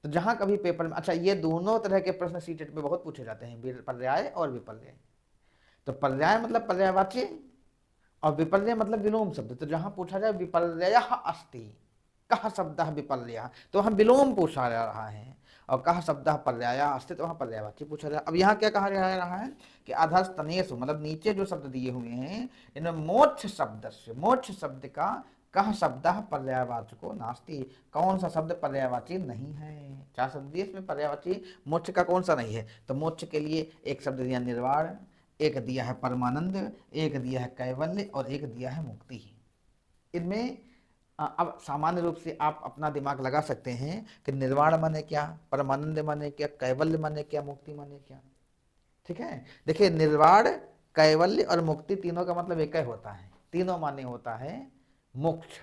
तो जहां कभी पेपर में, अच्छा ये दोनों तरह के प्रश्न सीटेट में बहुत पूछे जाते हैं, पर्याय और विपर्य। तो पर्याय मतलब पर्यायवाची और विपर्य मतलब विलोम शब्द। तो जहां पूछा जाए विपर्ययः अस्ति, कः शब्दः विपर्ययः, तो वहां विलोम पूछा जा रहा है। और कः शब्दः पर्यायः अस्ति, तो वहां पर्यायवाची पूछा जा रहा है। अब यहाँ क्या कहा जा रहा है कि अधस्तनेषु, मतलब नीचे जो शब्द दिए हुए हैं इनमें मोक्ष शब्द से, मोक्ष शब्द का कह शब्दः पर्यायवाचको नास्ति, कौन सा शब्द पर्यायवाची नहीं है। चार शब्द दिए इसमें, पर्यायवाची मोक्ष का कौन सा नहीं है? तो मोक्ष के लिए एक शब्द दिया निर्वाण, एक दिया है परमानंद, एक दिया है कैवल्य और एक दिया है मुक्ति। इनमें अब सामान्य रूप से आप अपना दिमाग लगा सकते हैं कि निर्वाण माने क्या, परमानंद माने क्या, कैवल्य माने क्या, मुक्ति माने क्या। ठीक है, देखिए निर्वाण, कैवल्य और मुक्ति तीनों का मतलब एक ही होता है। तीनों माने होता है मोक्ष,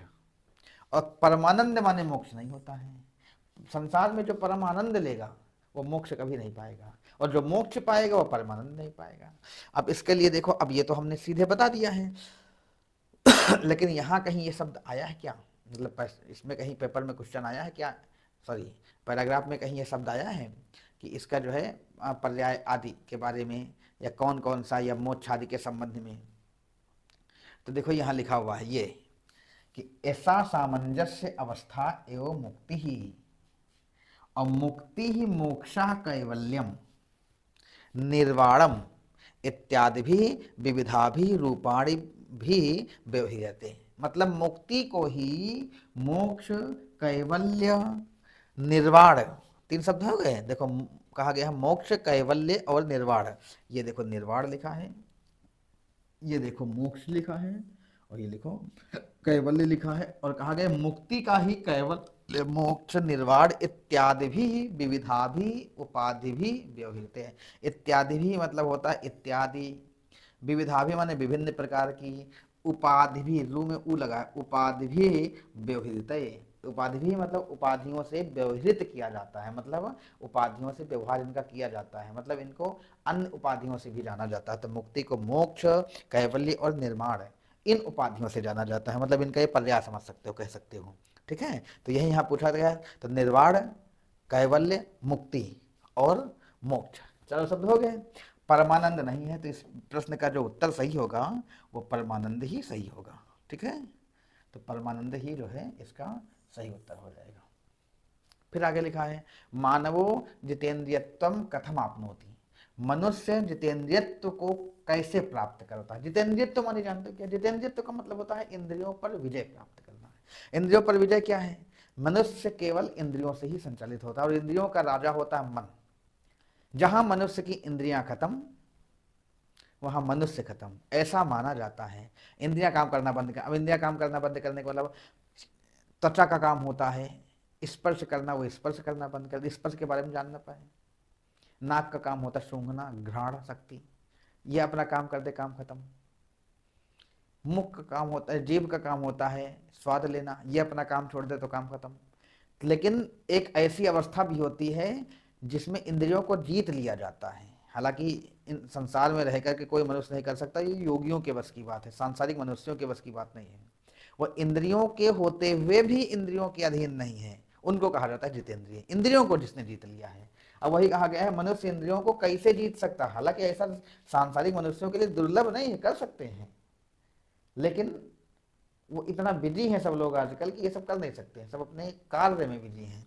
और परमानंद माने मोक्ष नहीं होता है। संसार में जो परम आनंद लेगा वो मोक्ष कभी नहीं पाएगा, और जो मोक्ष पाएगा वो परमानंद नहीं पाएगा। अब इसके लिए देखो, अब ये तो हमने सीधे बता दिया है लेकिन यहाँ कहीं ये शब्द आया है क्या, मतलब इसमें कहीं पेपर में क्वेश्चन आया है क्या, सॉरी पैराग्राफ में कहीं ये शब्द आया है कि इसका जो है पर्याय आदि के बारे में, या कौन कौन सा, या मोक्ष आदि के संबंध में। तो देखो यहाँ लिखा हुआ है ये कि ऐसा सामंजस्य अवस्था एवं मुक्ति ही, और मुक्ति ही मोक्षा कैवल्यम निर्वाणम इत्यादि भी विविधा भी रूपाणी भी व्यवह्रियते। मतलब मुक्ति को ही मोक्ष, कैवल्य, निर्वाण, तीन शब्द हो गए। देखो कहा गया है मोक्ष, कैवल्य और निर्वाण। ये देखो निर्वाण लिखा है, ये देखो मोक्ष लिखा है, और ये लिखो कैवल्य लिखा है। और कहा गया मुक्ति का ही कैवल्य, मोक्ष, निर्वाण इत्यादि भी विविधा भी उपाधि भी व्यवहित है। इत्यादि भी मतलब होता है इत्यादि, विविधा भी माने विभिन्न प्रकार की, उपाधि भी, रू में ऊ लगा, उपाधि भी व्यवहित। उपाधि भी मतलब उपाधियों से व्यवहृत किया जाता है, मतलब उपाधियों से व्यवहार इनका किया जाता है, मतलब इनको अन्य उपाधियों से भी जाना जाता है। तो मुक्ति को मोक्ष, कैवल्य और निर्माण, इन उपाधियों से जाना जाता है, मतलब इनका ये पर्याय समझ सकते हो, कह सकते हो। ठीक है, तो यही यहाँ पूछा गया है। तो निर्वाण, कैवल्य, मुक्ति और मोक्ष, चारों शब्द हो गए। परमानंद नहीं है, तो इस प्रश्न का जो उत्तर सही होगा वो परमानंद ही सही होगा। ठीक है, तो परमानंद ही जो है इसका सही उत्तर हो जाएगा। फिर आगे लिखा है मानवो जितेंद्रियत्वम कथम आपनोति, मनुष्य जितेंद्रियत्व को कैसे प्राप्त करता है। जितेंद्रियत्व माने जानते हो क्या? जितेंद्रियत्व का मतलब होता है इंद्रियों पर विजय प्राप्त करना। इंद्रियों पर विजय क्या है? मनुष्य केवल इंद्रियों से ही संचालित होता है, और इंद्रियों का राजा होता है मन। जहां मनुष्य की इंद्रियां खत्म वहां मनुष्य खत्म, ऐसा माना जाता है। इंद्रियां काम करना बंद कर, अब इंद्रियां काम करना बंद करने का मतलब त्वचा का काम होता है स्पर्श करना, वो स्पर्श करना बंद कर दे, स्पर्श के बारे में जान ना पाए। नाक का काम होता है सूंघना, घ्राण शक्ति, ये अपना काम कर दे, काम खत्म। मुख का काम होता है, जीभ का काम होता है स्वाद लेना, ये अपना काम छोड़ दे तो काम खत्म। लेकिन एक ऐसी अवस्था भी होती है जिसमें इंद्रियों को जीत लिया जाता है। हालांकि इन संसार में रहकर के कोई मनुष्य नहीं कर सकता, ये योगियों के बस की बात है, सांसारिक मनुष्यों के बस की बात नहीं है। वो इंद्रियों के होते हुए भी इंद्रियों के अधीन नहीं है, उनको कहा जाता है जितेंद्रिय। इंद्रियों को जिसने जीत लिया है। अब वही कहा गया है मनुष्य इंद्रियों को कैसे जीत सकता है। हालांकि ऐसा सांसारिक मनुष्यों के लिए दुर्लभ नहीं है, कर सकते हैं, लेकिन वो इतना बिजी है सब लोग आजकल कि ये सब कर नहीं सकते हैं, सब अपने कार्य में बिजी हैं।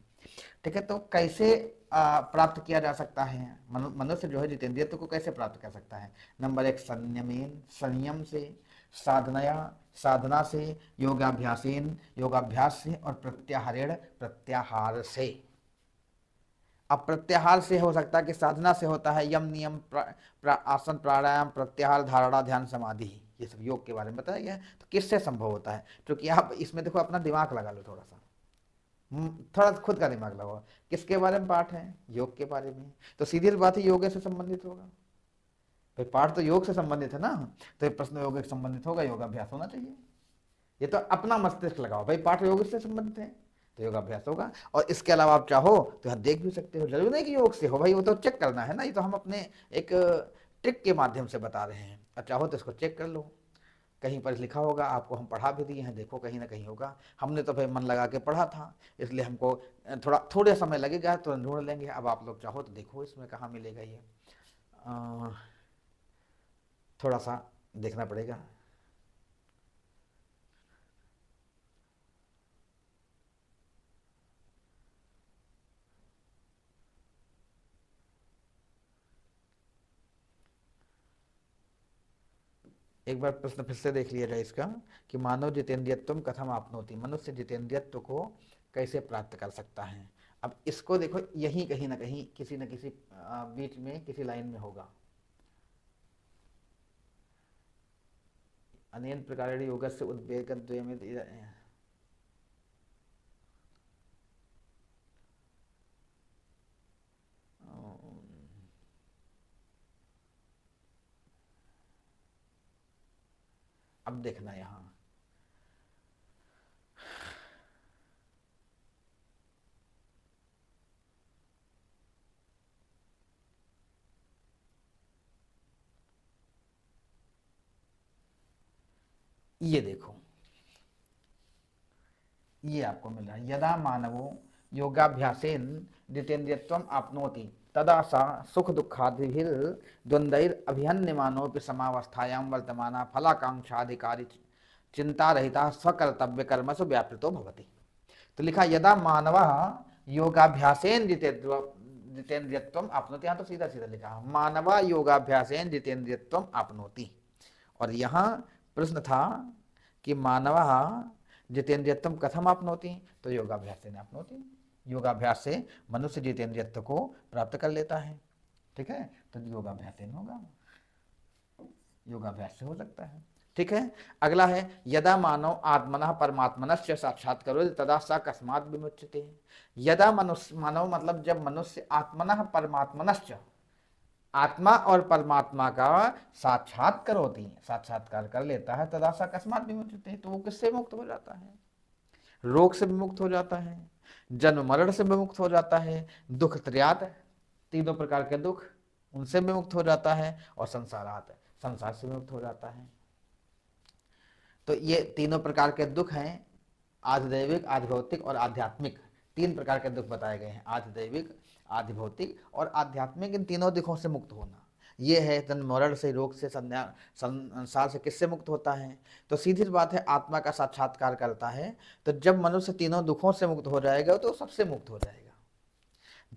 ठीक है, तो कैसे प्राप्त किया जा सकता है? मनुष्य जो है जितेंद्रियत्व को कैसे प्राप्त कर सकता है? नंबर 1 संयमेन, संयम से, साधनया, साधना से, योगाभ्यासेन, योगाभ्यास से, और प्रत्याहारेण, प्रत्याहार से। अब प्रत्याहार से हो सकता है कि साधना से होता है यम नियम आसन प्राणायाम प्रत्याहार धारणा ध्यान समाधि, ये सब योग के बारे में बताया गया है। तो किससे संभव होता है? क्योंकि आप इसमें देखो अपना दिमाग लगा लो थोड़ा सा, थोड़ा खुद का दिमाग लगाओ। किसके बारे में पाठ है? योग के बारे में। तो सीधी सी बात है योग से संबंधित होगा भाई, पाठ तो योग से संबंधित है ना, तो ये प्रश्न योग से संबंधित होगा, योगाभ्यास होना चाहिए। ये तो अपना मस्तिष्क लगाओ भाई, पाठ योग से संबंधित है तो योगाभ्यास होगा। और इसके अलावा आप चाहो तो यहाँ देख भी सकते हो, जरूर नहीं कि योग से हो भाई, वो तो चेक करना है ना, ये तो हम अपने एक ट्रिक के माध्यम से बता रहे हैं। और चाहो तो इसको चेक कर लो, कहीं पर लिखा होगा, आपको हम पढ़ा भी दिए हैं, देखो कहीं ना कहीं होगा। हमने तो भाई मन लगा के पढ़ा था, इसलिए हमको थोड़े समय लगेगा तो ढूंढ लेंगे। अब आप लोग चाहो तो देखो इसमें कहाँ मिलेगा ये, थोड़ा सा देखना पड़ेगा। एक बार प्रश्न फिर से देख लिया जाए इसका, कि मानव जितेंद्रियत्व कथम आपनोति, मनुष्य जितेंद्रियत्व को कैसे प्राप्त कर सकता है। अब इसको देखो, यही कहीं ना कहीं किसी न किसी बीच में किसी लाइन में होगा। अनेन प्रकार योगस्य उद्वेगद्वयमित, अब देखना यहां, ये देखो, ये आपको मिल रहा है, यदा मानवो योगाभ्यासेन जितेंद्रियत्वम आपनोति तदा सा सुख दुखादिभिर द्वंद्वैर अभिहन्यमानोपि समावस्थायां वर्तमाना फलाकांक्षाधिकारी चिंता रहिता स्वकर्तव्य कर्मसु व्यापृतो भवति। तो लिखा यदा मानव योगाभ्यासेन जितेंद्रियत्वम आपनोति, यहाँ तो सीधा सीधा लिखा मानव योगाभ्यासेन जितेंद्रियत्वम आपनोति। और यहाँ प्रश्न था कि मानव जितेंद्रियत्व कथम आपनोति, तो योगाभ्यास से आपनोति, योगाभ्यास से मनुष्य जितेंद्रियत्व को प्राप्त कर लेता है। ठीक है, तो योगाभ्यास से होगा, योगाभ्यास से हो सकता है। ठीक है, अगला है यदा मानव आत्मनः परमात्मनस्य साक्षात्कारो तदा सा कस्मात् विमुच्यते। यदा मनुष्य, मानव मतलब जब मनुष्य आत्मनः परमात्मनस्य, आत्मा और परमात्मा का साक्षात्कार होती है, साक्षात्कार कर लेता है, तदा सा अकस्मात विमुक्त है, तो वो किससे मुक्त हो जाता है? रोग से विमुक्त हो जाता है, जन्म मरण से विमुक्त हो जाता है, दुख त्रयात, तीनों प्रकार के दुख उनसे विमुक्त हो जाता है, और संसारात, संसार से विमुक्त हो जाता है। तो ये तीनों प्रकार के दुख हैं, आधिदैविक, आधिभौतिक और आध्यात्मिक, तीन प्रकार के दुख बताए गए हैं, आधिदैविक, आधिभौतिक और आध्यात्मिक। इन तीनों दुखों से मुक्त होना, ये है जन्म मरण से, रोग से, संसार से किससे मुक्त होता है? तो सीधी बात है, आत्मा का साक्षात्कार करता है। तो जब मनुष्य तीनों दुखों से मुक्त हो जाएगा तो सबसे मुक्त हो जाएगा।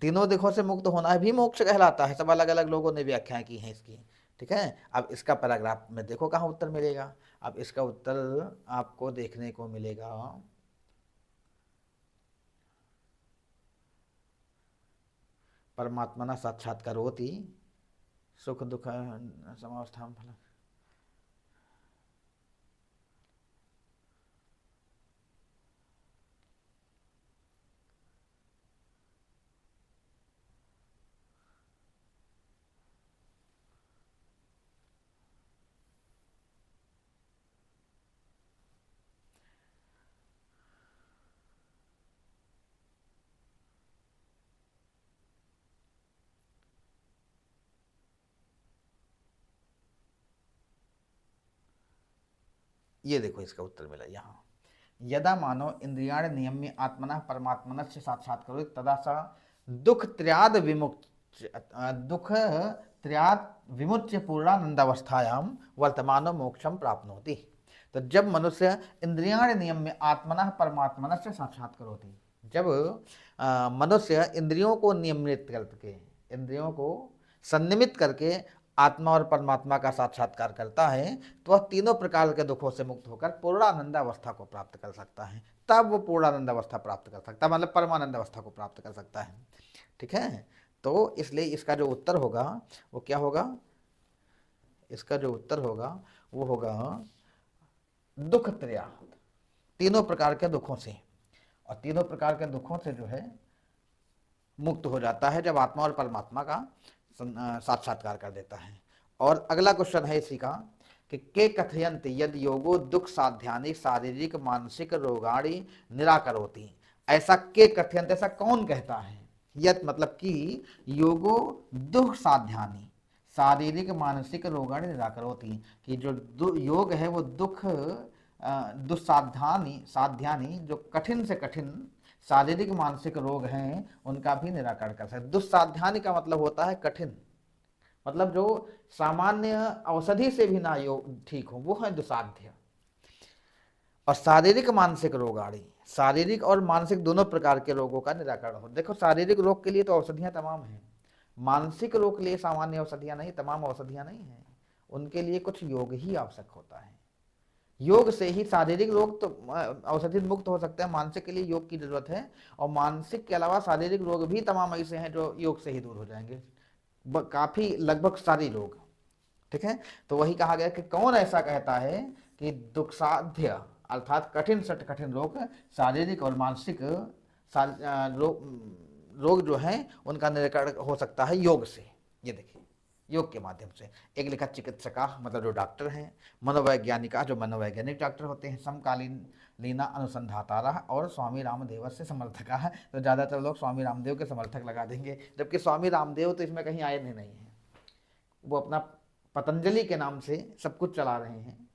तीनों दुखों से मुक्त होना भी मोक्ष कहलाता है, सब अलग अलग लोगों ने व्याख्या की है इसकी। ठीक है, अब इसका पैराग्राफ में देखो कहाँ उत्तर मिलेगा। अब इसका उत्तर आपको देखने को मिलेगा, परमात्मना साक्षात्कारोति सुख दुख समावस्थान फल। ये देखो इसका उत्तर मिला यहाँ, यदा मानो इंद्रियाण नियम्य आत्मना परमात्मनस्य साक्षात्कारो तदा सा दुख त्रयाद विमुक्त, दुख त्रयाद विमुच्य पूर्णानंदावस्थायाम वर्तमानो मोक्षम प्राप्नोति। तो जब मनुष्य इंद्रियाण नियम्य आत्मना परमात्मनस्य साक्षात्कारोति, जब मनुष्य इंद्रियों को नियमित करके, इंद्रियों को संनिमित करके आत्मा और परमात्मा का साक्षात्कार करता है, तो वह तीनों प्रकार के दुखों से मुक्त होकर पूर्णानंद अवस्था को प्राप्त कर सकता है। तब वो पूर्णानंद अवस्था प्राप्त कर सकता है, मतलब परमानंद अवस्था को प्राप्त कर सकता है। ठीक है। तो इसलिए इसका जो उत्तर होगा वो क्या होगा, इसका जो उत्तर होगा वो होगा दुख त्रया, तीनों प्रकार के दुखों से, और तीनों प्रकार के दुखों से जो है मुक्त हो जाता है जब आत्मा और परमात्मा का साक्षात्कार कर देता है। और अगला क्वेश्चन है इसी का कि के कथयन्ति यद योगो दुख साध्यानि शारीरिक मानसिक रोगाणि निराकरोति। ऐसा के कथयन्ति, ऐसा कौन कहता है, यद मतलब कि योगो दुख साध्यानि शारीरिक मानसिक रोगाणि निराकरोति, कि जो योग है वो दुख दुस्साध्यानि साध्यानि, जो कठिन से कठिन शारीरिक मानसिक रोग हैं उनका भी निराकरण कर सकते। दुस्साध्यानि का मतलब होता है कठिन, मतलब जो सामान्य औषधि से भी ना योग ठीक हो, वो है दुसाध्य। और शारीरिक मानसिक रोगाणि, शारीरिक और मानसिक दोनों प्रकार के रोगों का निराकरण हो। देखो शारीरिक रोग के लिए तो औषधियां तमाम हैं, मानसिक रोग के लिए सामान्य औषधियां नहीं, तमाम औषधियां नहीं हैं, उनके लिए कुछ योग ही आवश्यक होता है। योग से ही शारीरिक रोग तो औषधि मुक्त हो सकते हैं, मानसिक के लिए योग की जरूरत है। और मानसिक के अलावा शारीरिक रोग भी तमाम ऐसे हैं जो योग से ही दूर हो जाएंगे, काफी लगभग सारी रोग, ठीक है। तो वही कहा गया कि कौन ऐसा कहता है कि दुखसाध्य अर्थात कठिन से कठिन रोग शारीरिक और मानसिक रोग जो हैं उनका निराकरण हो सकता है योग से। ये देखिए योग के माध्यम से। एक लिखा चिकित्सका मतलब जो डॉक्टर हैं, मनोवैज्ञानिका जो मनोवैज्ञानिक डॉक्टर होते हैं, समकालीन लीना अनुसंधातारा और स्वामी रामदेव से समर्थका है। तो ज़्यादातर लोग स्वामी रामदेव के समर्थक लगा देंगे, जबकि स्वामी रामदेव तो इसमें कहीं आए नहीं हैं, वो अपना पतंजलि के नाम से सब कुछ चला रहे हैं,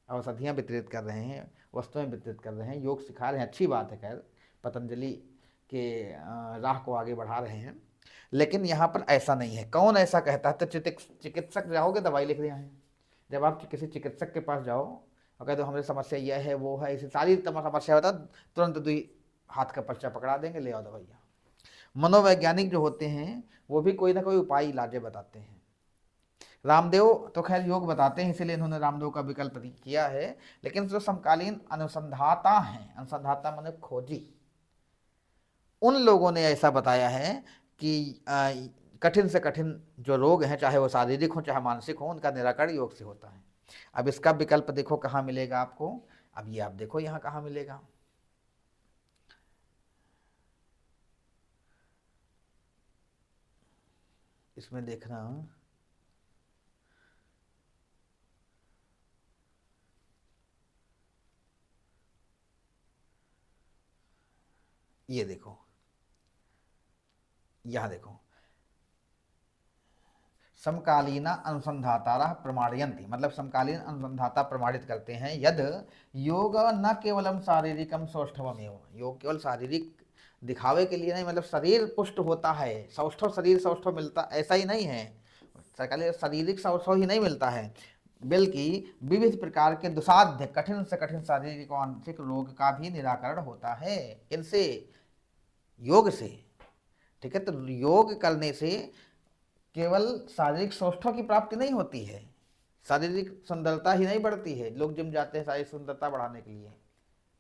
औषधियाँ वितरित कर रहे हैं, वस्तुएं वितरित कर रहे हैं, योग सिखा रहे हैं, अच्छी बात है। खैर पतंजलि के राह को आगे बढ़ा रहे हैं, लेकिन यहाँ पर ऐसा नहीं है। कौन ऐसा कहता है? तो चिकित्सक जाओगे दवाई लिख दिया है, जब आप किसी चिकित्सक के पास जाओ और कहते हो हमारी समस्या यह है वो है, इसी सारी समस्या होता, तुरंत दुई हाथ का पर्चा पकड़ा देंगे, ले आओ दवाइयाँ। मनोवैज्ञानिक जो होते हैं वो भी कोई ना कोई उपाय इलाजे बताते हैं। रामदेव तो खैर योग बताते हैं, इसीलिए इन्होंने रामदेव का विकल्प किया है, लेकिन जो समकालीन अनुसंधाता हैं, अनुसंधाता माने खोजी, उन लोगों ने ऐसा बताया है कि कठिन से कठिन जो रोग हैं, चाहे वो शारीरिक हो चाहे मानसिक हो, उनका निराकरण योग से होता है। अब इसका विकल्प देखो कहाँ मिलेगा आपको। अब ये आप देखो यहाँ कहाँ मिलेगा, इसमें देखना, ये देखो यहाँ देखो, समकालीन अनुसंधाता प्रमाणयन्ति, मतलब समकालीन अनुसंधाता प्रमाणित करते हैं, यद योग न केवलम शारीरिकम सौष्ठवमेव, योग केवल शारीरिक दिखावे के लिए नहीं, मतलब शरीर पुष्ट होता है, सौष्ठव शरीर सौष्ठव मिलता, ऐसा ही नहीं है, शारीरिक सौष्ठव ही नहीं मिलता है, बल्कि विविध प्रकार के दुसाध्य कठिन से कठिन शारीरिक और मानसिक रोग का भी निराकरण होता है इनसे, योग से, ठीक है। तो योग करने से केवल शारीरिक सौष्ठव की प्राप्ति नहीं होती है, शारीरिक सुंदरता ही नहीं बढ़ती है। लोग जिम जाते हैं शारीरिक सुंदरता बढ़ाने के लिए,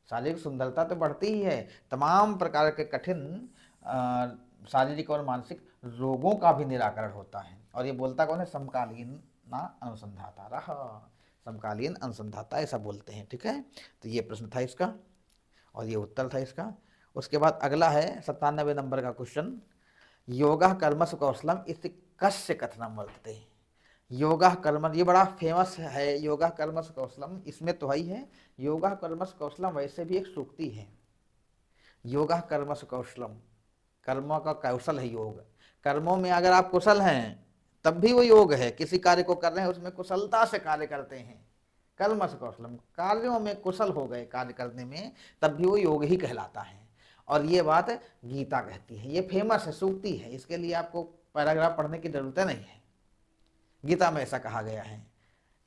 शारीरिक सुंदरता तो बढ़ती ही है, तमाम प्रकार के कठिन शारीरिक और मानसिक रोगों का भी निराकरण होता है। और ये बोलता कौन है? समकालीन ना अनुसंधाता रहा, समकालीन अनुसंधाता ऐसा बोलते हैं, ठीक है। तो ये प्रश्न था इसका और ये उत्तर था इसका। उसके बाद अगला है 97 नंबर का क्वेश्चन, योगा कर्मसु कौशलम इति कस्य कथनम वर्तते। योगा कर्म, ये बड़ा फेमस है, योगा कर्मसु कौशलम, इसमें तो ही है, योगा कर्मसु कौशलम वैसे भी एक सूक्ति है। योगा कर्मसु कौशलम, कर्मों का कौशल है योग, कर्मों में अगर आप कुशल हैं तब भी वो योग है, किसी कार्य को कर रहे हैं उसमें कुशलता से कार्य करते हैं, कर्मसु कौशलम, कार्यों में कुशल हो गए कार्य करने में, तब भी वो योग ही कहलाता है। और ये बात गीता कहती है, ये फेमस है, सूक्ति है, इसके लिए आपको पैराग्राफ पढ़ने की जरूरत नहीं है। गीता में ऐसा कहा गया है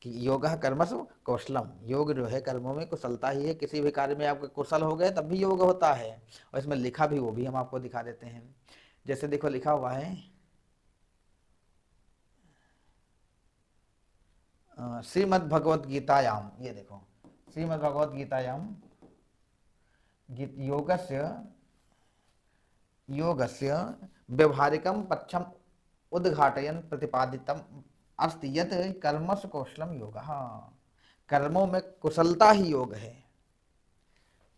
कि योगा कर्मसु कौशलम, योग जो है कर्मों में कुशलता ही है, किसी भी कार्य में आप कुशल हो गए तब भी योग होता है। और इसमें लिखा भी वो भी हम आपको दिखा देते हैं, जैसे देखो लिखा हुआ है श्रीमद् भगवत गीतायाम, ये देखो श्रीमद् भगवत गीतायाम योगस्य योगस्य व्यवहारिकम पक्षम उद्घाटयन प्रतिपादितम अस्ति यत् कर्मसु कौशलम योगः। कर्मों में कुशलता ही योग है।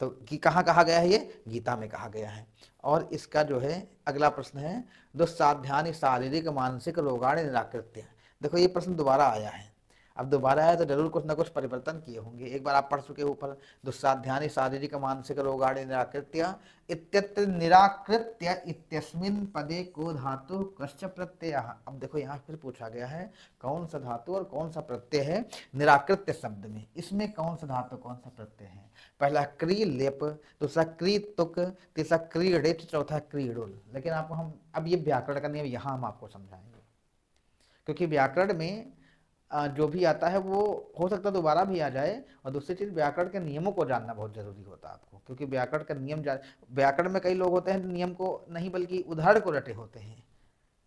तो कि कहाँ कहा गया है? ये गीता में कहा गया है। और इसका जो है अगला प्रश्न है, दुस्साध्यानि शारीरिक मानसिक रोगाणि निराकृत्य। देखो ये प्रश्न दोबारा आया है। अब दोबारा आया तो जरूर कुछ ना कुछ परिवर्तन किए होंगे। एक बार आप पढ़ चुके ऊपर, दुस्साध्यानि शारीरिक मानसिक रोगाणि निराकृत्य इत्यत्र निराकृत्य इत्यस्मिन पदे को धातु कश्च प्रत्यय। अब देखो यहाँ फिर पूछा गया है कौन सा धातु और कौन सा प्रत्यय है निराकृत्य शब्द में। इसमें कौन सा धातु कौन सा प्रत्यय है? पहला क्री लेप, दूसरा क्री तुक, तीसरा क्रीड़ित, चौथा क्रीडुल। लेकिन आपको हम अब ये व्याकरण का नियम यहाँ हम आपको समझाएंगे, क्योंकि व्याकरण में जो भी आता है वो हो सकता है दोबारा भी आ जाए। और दूसरी चीज, व्याकरण के नियमों को जानना बहुत जरूरी होता है आपको, क्योंकि व्याकरण का नियम व्याकरण में कई लोग होते हैं नियम को नहीं बल्कि उदाहरण को रटे होते हैं।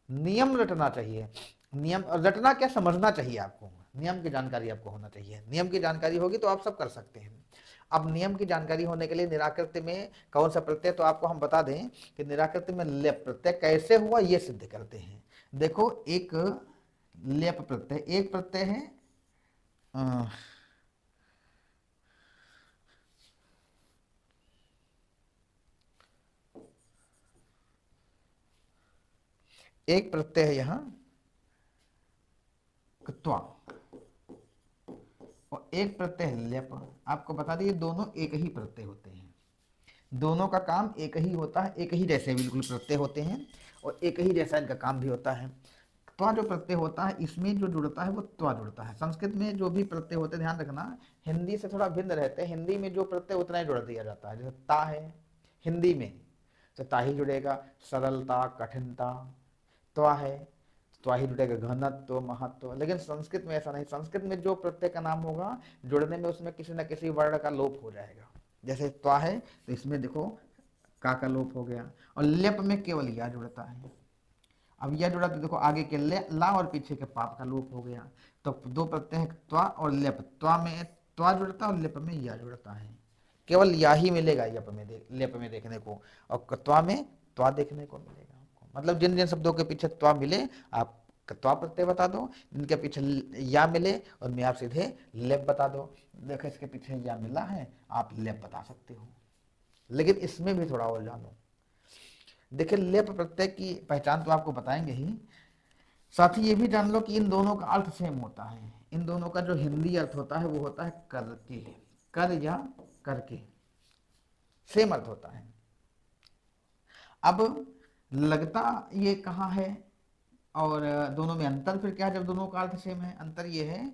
नियम रटना चाहिए, नियम रटना क्या, समझना चाहिए आपको। नियम की जानकारी आपको होना चाहिए। नियम की जानकारी होगी तो आप सब कर सकते हैं। अब नियम की जानकारी होने के लिए निराकृत्य में कौन सा प्रत्यय, तो आपको हम बता दें कि निराकृत्य में लेप प्रत्यय कैसे हुआ ये सिद्ध करते हैं। देखो एक लेप प्रत्यय, एक प्रत्यय है एक प्रत्यय है यहां त्वा और एक प्रत्यय है लेप। आपको बता दिए दोनों एक ही प्रत्यय होते हैं, दोनों का काम एक ही होता है, एक ही जैसे बिल्कुल प्रत्यय होते हैं और एक ही जैसा इनका काम भी होता है। त्वा जो प्रत्यय होता है इसमें जो जुड़ता है वो त्वा जुड़ता है। संस्कृत में जो भी प्रत्यय होते हैं ध्यान रखना हिंदी से थोड़ा भिन्न रहते हैं। हिंदी में जो प्रत्यय उतना ही जोड़ दिया जाता है। जैसे ता है हिंदी में तो ता ही जुड़ेगा, सरलता कठिनता। त्वा है त्वा ही जुड़ेगा, घनत्व महत्व। लेकिन संस्कृत में ऐसा नहीं। संस्कृत में जो प्रत्यय का नाम होगा जुड़ने में उसमें किसी न किसी वर्ण का लोप हो जाएगा। जैसे त्वा है तो इसमें देखो का लोप हो गया, और लेप में केवल या जुड़ता है। अब यह जुड़ा तो देखो आगे के ला और पीछे के पाप का लोप हो गया। तो दो प्रत्यय है त्वा और लेप। त्वा में त्वा जुड़ता है और लेप में या जुड़ता है। केवल या ही मिलेगा लेप में देखने को, और त्वा में त्वा देखने को मिलेगा आपको। मतलब जिन जिन शब्दों के पीछे त्वा मिले आप त्वा प्रत्यय बता दो, जिनके पीछे या मिले और मैं आप सीधे लेप बता दो। देखो इसके पीछे या मिला है आप लेप बता सकते हो। लेकिन इसमें भी थोड़ा और जानो। देखिए लेप प्रत्यय की पहचान तो आपको बताएंगे ही, साथ ही ये भी जान लो कि इन दोनों का अर्थ सेम होता है। इन दोनों का जो हिंदी अर्थ होता है वो होता है करके, कर या करके, सेम अर्थ होता है। अब लगता ये कहाँ है और दोनों में अंतर फिर क्या है जब दोनों का अर्थ सेम है? अंतर ये है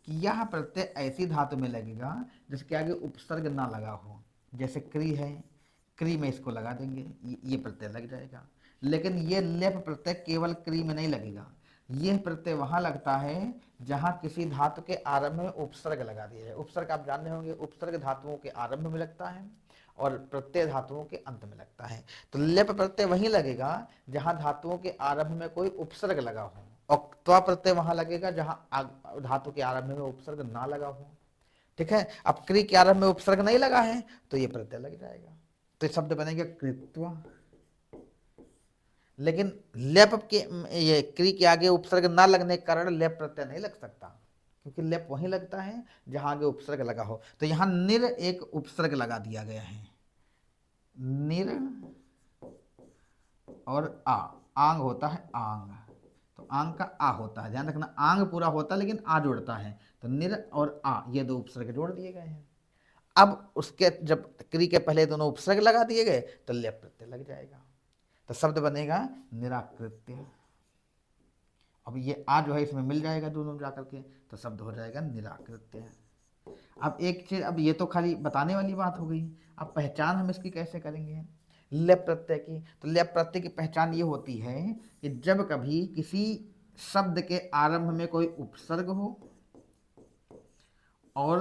कि यह प्रत्यय ऐसी धातु में लगेगा जिसके आगे उपसर्ग ना लगा हो। जैसे क्री है, क्री में इसको लगा देंगे, ये प्रत्यय लग जाएगा। लेकिन ये लेप प्रत्यय केवल क्री में नहीं लगेगा। यह प्रत्यय वहां लगता है जहां किसी धातु के आरंभ में उपसर्ग लगा दिया जाए। उपसर्ग आप जानते होंगे, उपसर्ग धातुओं के आरंभ में लगता है और प्रत्यय धातुओं के अंत में लगता है। तो लेप प्रत्यय वहीं लगेगा जहां धातुओं के आरंभ में कोई उपसर्ग लगा हो, और त्वा प्रत्यय वहां लगेगा जहां धातु के आरंभ में उपसर्ग ना लगा हो। ठीक है। अब क्री के आरंभ में उपसर्ग नहीं लगा है तो ये प्रत्यय लग जाएगा, तो शब्द बनेगा कृत्वा। लेकिन लेप के ये क्री के आगे उपसर्ग ना लगने के कारण लेप प्रत्यय नहीं लग सकता, क्योंकि लेप वहीं लगता है जहां आगे उपसर्ग लगा हो। तो यहां निर एक उपसर्ग लगा दिया गया है, निर और आ, आंग होता है आंग, तो आंग का आ होता है, ध्यान रखना आंग पूरा होता है लेकिन आ जोड़ता है। तो निर और आ ये दो उपसर्ग जोड़ दिए गए हैं। अब उसके जब क्री के पहले दोनों उपसर्ग लगा दिए गए तो लेप प्रत्यय लग जाएगा, तो शब्द बनेगा निराकृत्य। अब ये आ जो है इसमें मिल जाएगा दोनों जाकर के, तो शब्द हो जाएगा निराकृत्य। अब एक चीज, अब ये तो खाली बताने वाली बात हो गई। अब पहचान हम इसकी कैसे करेंगे लेप प्रत्यय की? तो लेप प्रत्यय की पहचान ये होती है कि जब कभी किसी शब्द के आरंभ में कोई उपसर्ग हो और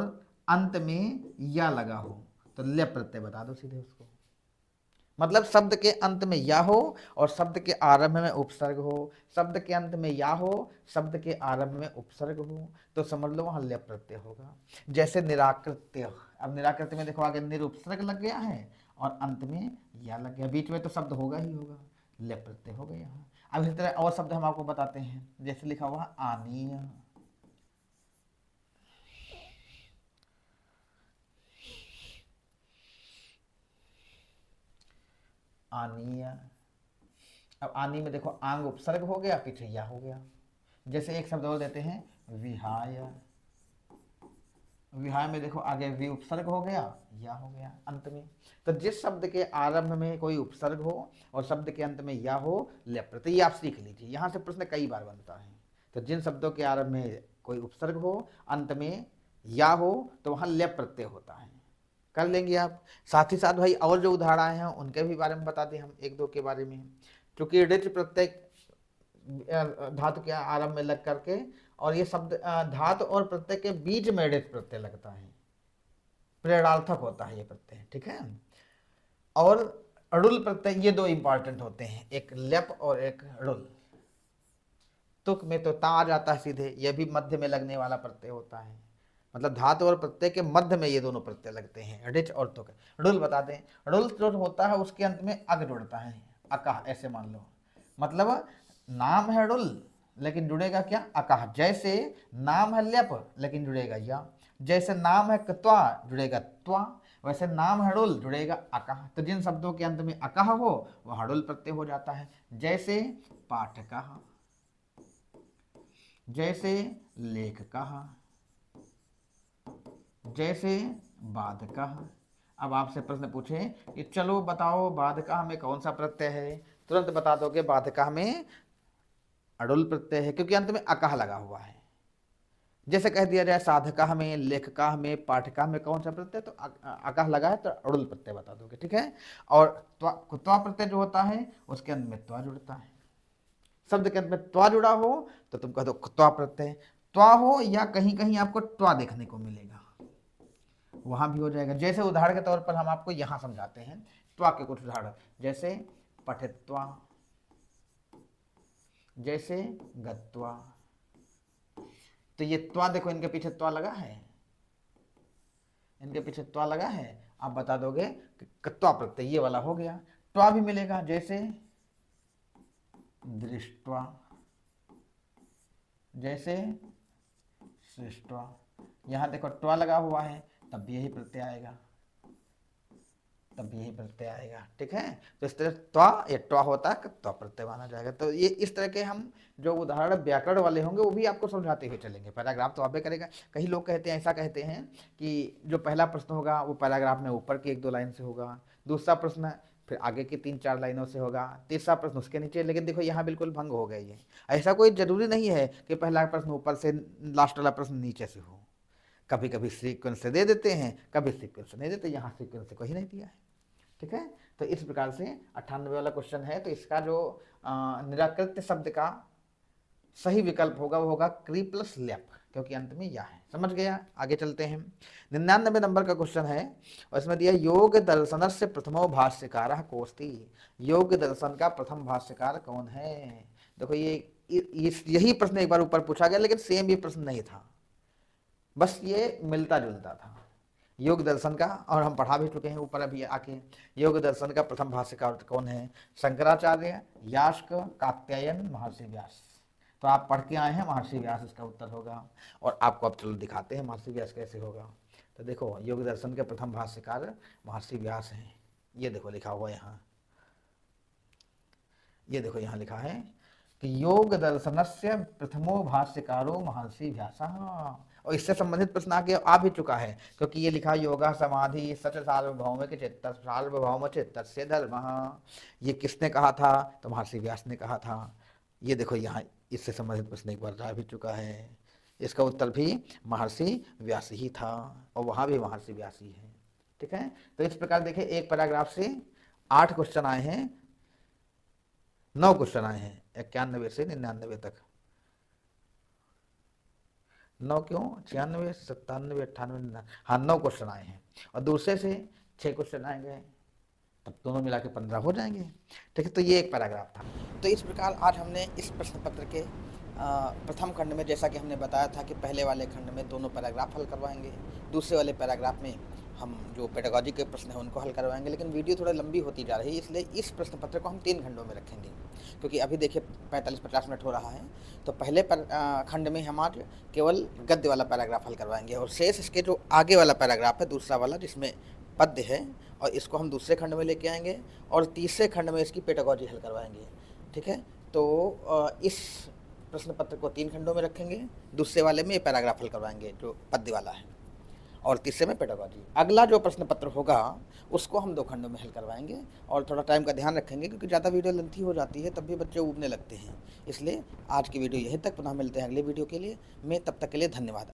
अंत में या लगा हो तो लेप प्रत्यय बता दो सीधे उसको। मतलब शब्द के अंत में या हो और शब्द के आरंभ में उपसर्ग हो, शब्द के अंत में या हो, शब्द के आरंभ में उपसर्ग हो, तो समझ लो वहां लेप प्रत्यय होगा। जैसे निराकृत्य। अब निराकृत्य में देखो आगे निर उपसर्ग लग गया है और अंत में या लग गया, बीच में तो शब्द होगा ही होगा, लेप प्रत्यय हो गया यहाँ। अब इसी तरह और शब्द हम आपको बताते हैं, जैसे लिखा हुआ आनीय, आनीय। अब आनी में देखो आंग उपसर्ग हो गया, पीछे या हो गया। जैसे एक शब्द और देते हैं विहाय, विहाय में देखो आगे वि उपसर्ग हो गया, या हो गया अंत में। तो जिस शब्द के आरंभ में कोई उपसर्ग हो और शब्द के अंत में या हो, लेप प्रत्यय, ये आप सीख लीजिए, यहाँ से प्रश्न कई बार बनता है। तो जिन शब्दों के आरंभ में कोई उपसर्ग हो, अंत में या हो, तो वहाँ लेप प्रत्यय होता है, कर लेंगे आप। साथ ही साथ भाई और जो उदाहरण हैं उनके भी बारे में बता दें हम एक दो के बारे में। क्योंकि ऋच प्रत्यय धातु के आरंभ में लग करके, और ये शब्द धातु और प्रत्यय के बीच में ऋच प्रत्यय लगता है, प्रेरणार्थक होता है ये प्रत्यय, ठीक है। और ऋल प्रत्यय, ये दो इंपॉर्टेंट होते हैं, एक लेप और एक ऋल। तुक में तो ता आ जाता है सीधे, यह भी मध्य में लगने वाला प्रत्यय होता है, मतलब धातु और प्रत्यय के मध्य में ये दोनों प्रत्यय लगते हैं, ऋच और तुक। ऋल बता दें, ऋल जो होता है उसके अंत में अग जुड़ता है, अकह, ऐसे मान लो, मतलब नाम है ऋल लेकिन जुड़ेगा क्या, अकह। जैसे नाम है लेप लेकिन जुड़ेगा या, जैसे नाम है क्त्वा जुड़ेगा त्वा, वैसे नाम है ऋल जुड़ेगा अकह। तो जिन शब्दों के अंत में अकह हो वह ऋल प्रत्यय हो जाता है, जैसे पाठकः, जैसे लेखकः, जैसे बाधकः। अब आपसे प्रश्न पूछे कि चलो बताओ बाधकः में कौन सा प्रत्यय है, तुरंत बता दोगे बाधकः में अड़ुल प्रत्यय है, क्योंकि अंत में अकह लगा हुआ है। जैसे कह दिया जाए साधकः में, लेखकः में, पाठकः में कौन सा प्रत्यय, तो अकह लगा है तो अड़ुल प्रत्यय बता दोगे, ठीक है। और त्वा प्रत्यय जो होता है उसके अंत में त्वा जुड़ता है, शब्द के अंत में त्वा जुड़ा हो तो तुम कह दो त्वा प्रत्यय। त्वा हो या कहीं कहीं आपको त्वा देखने को मिलेगा, वहां भी हो जाएगा। जैसे उदाहरण के तौर पर हम आपको यहां समझाते हैं त्वा के कुछ उदाहरण, जैसे पठित्वा, जैसे गत्वा। तो ये त्वा देखो, इनके पीछे त्वा लगा है, इनके पीछे त्वा लगा है, आप बता दोगे कि त्वा प्रत्यय ये वाला हो गया। त्वा भी मिलेगा, जैसे दृष्ट्वा, जैसे सृष्ट्वा। यहां देखो त्वा लगा हुआ है, तब भी यही प्रत्यय आएगा, तब भी यही प्रत्यय आएगा, ठीक है। तो इस तरह त्वा या त्वा होता है, त्वा प्रत्यय माना जाएगा। तो ये इस तरह के हम जो उदाहरण व्याकरण वाले होंगे वो भी आपको समझाते हुए चलेंगे। पैराग्राफ तो आपे करेगा। कई लोग कहते हैं, ऐसा कहते हैं कि जो पहला प्रश्न होगा वो पैराग्राफ में ऊपर की एक दो लाइन से होगा, दूसरा प्रश्न फिर आगे की 3-4 लाइनों से होगा, तीसरा प्रश्न उसके नीचे। लेकिन देखो यहाँ बिल्कुल भंग हो गई है। ऐसा कोई जरूरी नहीं है कि पहला प्रश्न ऊपर से लास्ट वाला प्रश्न नीचे से हो। कभी कभी सीक्वेंस से दे देते हैं, कभी सीक्वेंस से नहीं देते, यहाँ सीक्वेंस से कोई नहीं दिया है, ठीक है। तो इस प्रकार से 98 वाला क्वेश्चन है। तो इसका जो निराकृत शब्द का सही विकल्प होगा वो होगा क्री प्लस लेप, क्योंकि अंत में या है। समझ गया, आगे चलते हैं। 99 नंबर का क्वेश्चन है और इसमें दिया योग दर्शन से प्रथमो भाष्यकार कोस्ति। योग दर्शन का प्रथम भाष्यकार कौन है। देखो यही प्रश्न एक बार ऊपर पूछा गया, लेकिन सेम ये प्रश्न नहीं था, बस ये मिलता जुलता था योग दर्शन का, और हम पढ़ा भी चुके हैं ऊपर अभी आके। योग दर्शन का प्रथम भाष्यकार कौन है, शंकराचार्य, यास्क, कात्यायन, महर्षि व्यास। तो आप पढ़ के आए हैं महर्षि व्यास इसका उत्तर होगा, और आपको अब चलो दिखाते हैं महर्षि व्यास कैसे होगा। तो देखो योग दर्शन के प्रथम भाष्यकार महर्षि व्यास हैं। ये देखो लिखा हुआ यहाँ, ये देखो यहाँ लिखा है कि योग दर्शनस्य प्रथमो भाष्यकारो महर्षि व्यासः। और इससे संबंधित प्रश्न आगे आ भी चुका है, क्योंकि ये लिखा योगा समाधि सच सार्वभौमिक चित्त सार्वभौम चित्तस्य धर्मः। ये किसने कहा था, तो महर्षि व्यास ने कहा था। ये देखो यहाँ इससे संबंधित प्रश्न एक बार आ भी चुका है, इसका उत्तर भी महर्षि व्यास ही था, और वहाँ भी महर्षि व्यास ही है, ठीक है। तो इस प्रकार देखिए एक पैराग्राफ से 8 क्वेश्चन आए हैं, 9 क्वेश्चन आए हैं 91 से 99 तक। 9 क्यों, 96, 97, 98, 99, हाँ 9 क्वेश्चन आए हैं, और दूसरे से 6 क्वेश्चन आएंगे, तब दोनों मिला के 15 हो जाएंगे, ठीक है। तो ये एक पैराग्राफ था। तो इस प्रकार आज हमने इस प्रश्न पत्र के प्रथम खंड में, जैसा कि हमने बताया था कि पहले वाले खंड में दोनों पैराग्राफ हल करवाएंगे, दूसरे वाले पैराग्राफ में हम जो पेडागॉजी के प्रश्न हैं उनको हल करवाएंगे, लेकिन वीडियो थोड़ा लंबी होती जा रही है, इसलिए इस प्रश्न पत्र को हम 3 खंडों में रखेंगे, क्योंकि अभी देखिए 45-50 मिनट हो रहा है। तो पहले खंड में हमारे केवल गद्य वाला पैराग्राफ हल करवाएंगे, और शेष इसके जो आगे वाला पैराग्राफ है, दूसरा वाला जिसमें पद्य है, और इसको हम दूसरे खंड में लेके आएंगे, और तीसरे खंड में इसकी पेडागॉजी हल करवाएंगे। ठीक है, तो इस प्रश्न पत्र को 3 खंडों में रखेंगे, दूसरे वाले में ये पैराग्राफ हल करवाएंगे जो पद्य वाला है, और तीसरे में पेडागॉजी। अगला जो प्रश्न पत्र होगा उसको हम 2 खंडों में हल करवाएंगे, और थोड़ा टाइम का ध्यान रखेंगे, क्योंकि ज़्यादा वीडियो लेंथी हो जाती है तब भी बच्चे ऊबने लगते हैं। इसलिए आज की वीडियो यहीं तक, पुनः मिलते हैं अगले वीडियो के लिए में, तब तक के लिए धन्यवाद।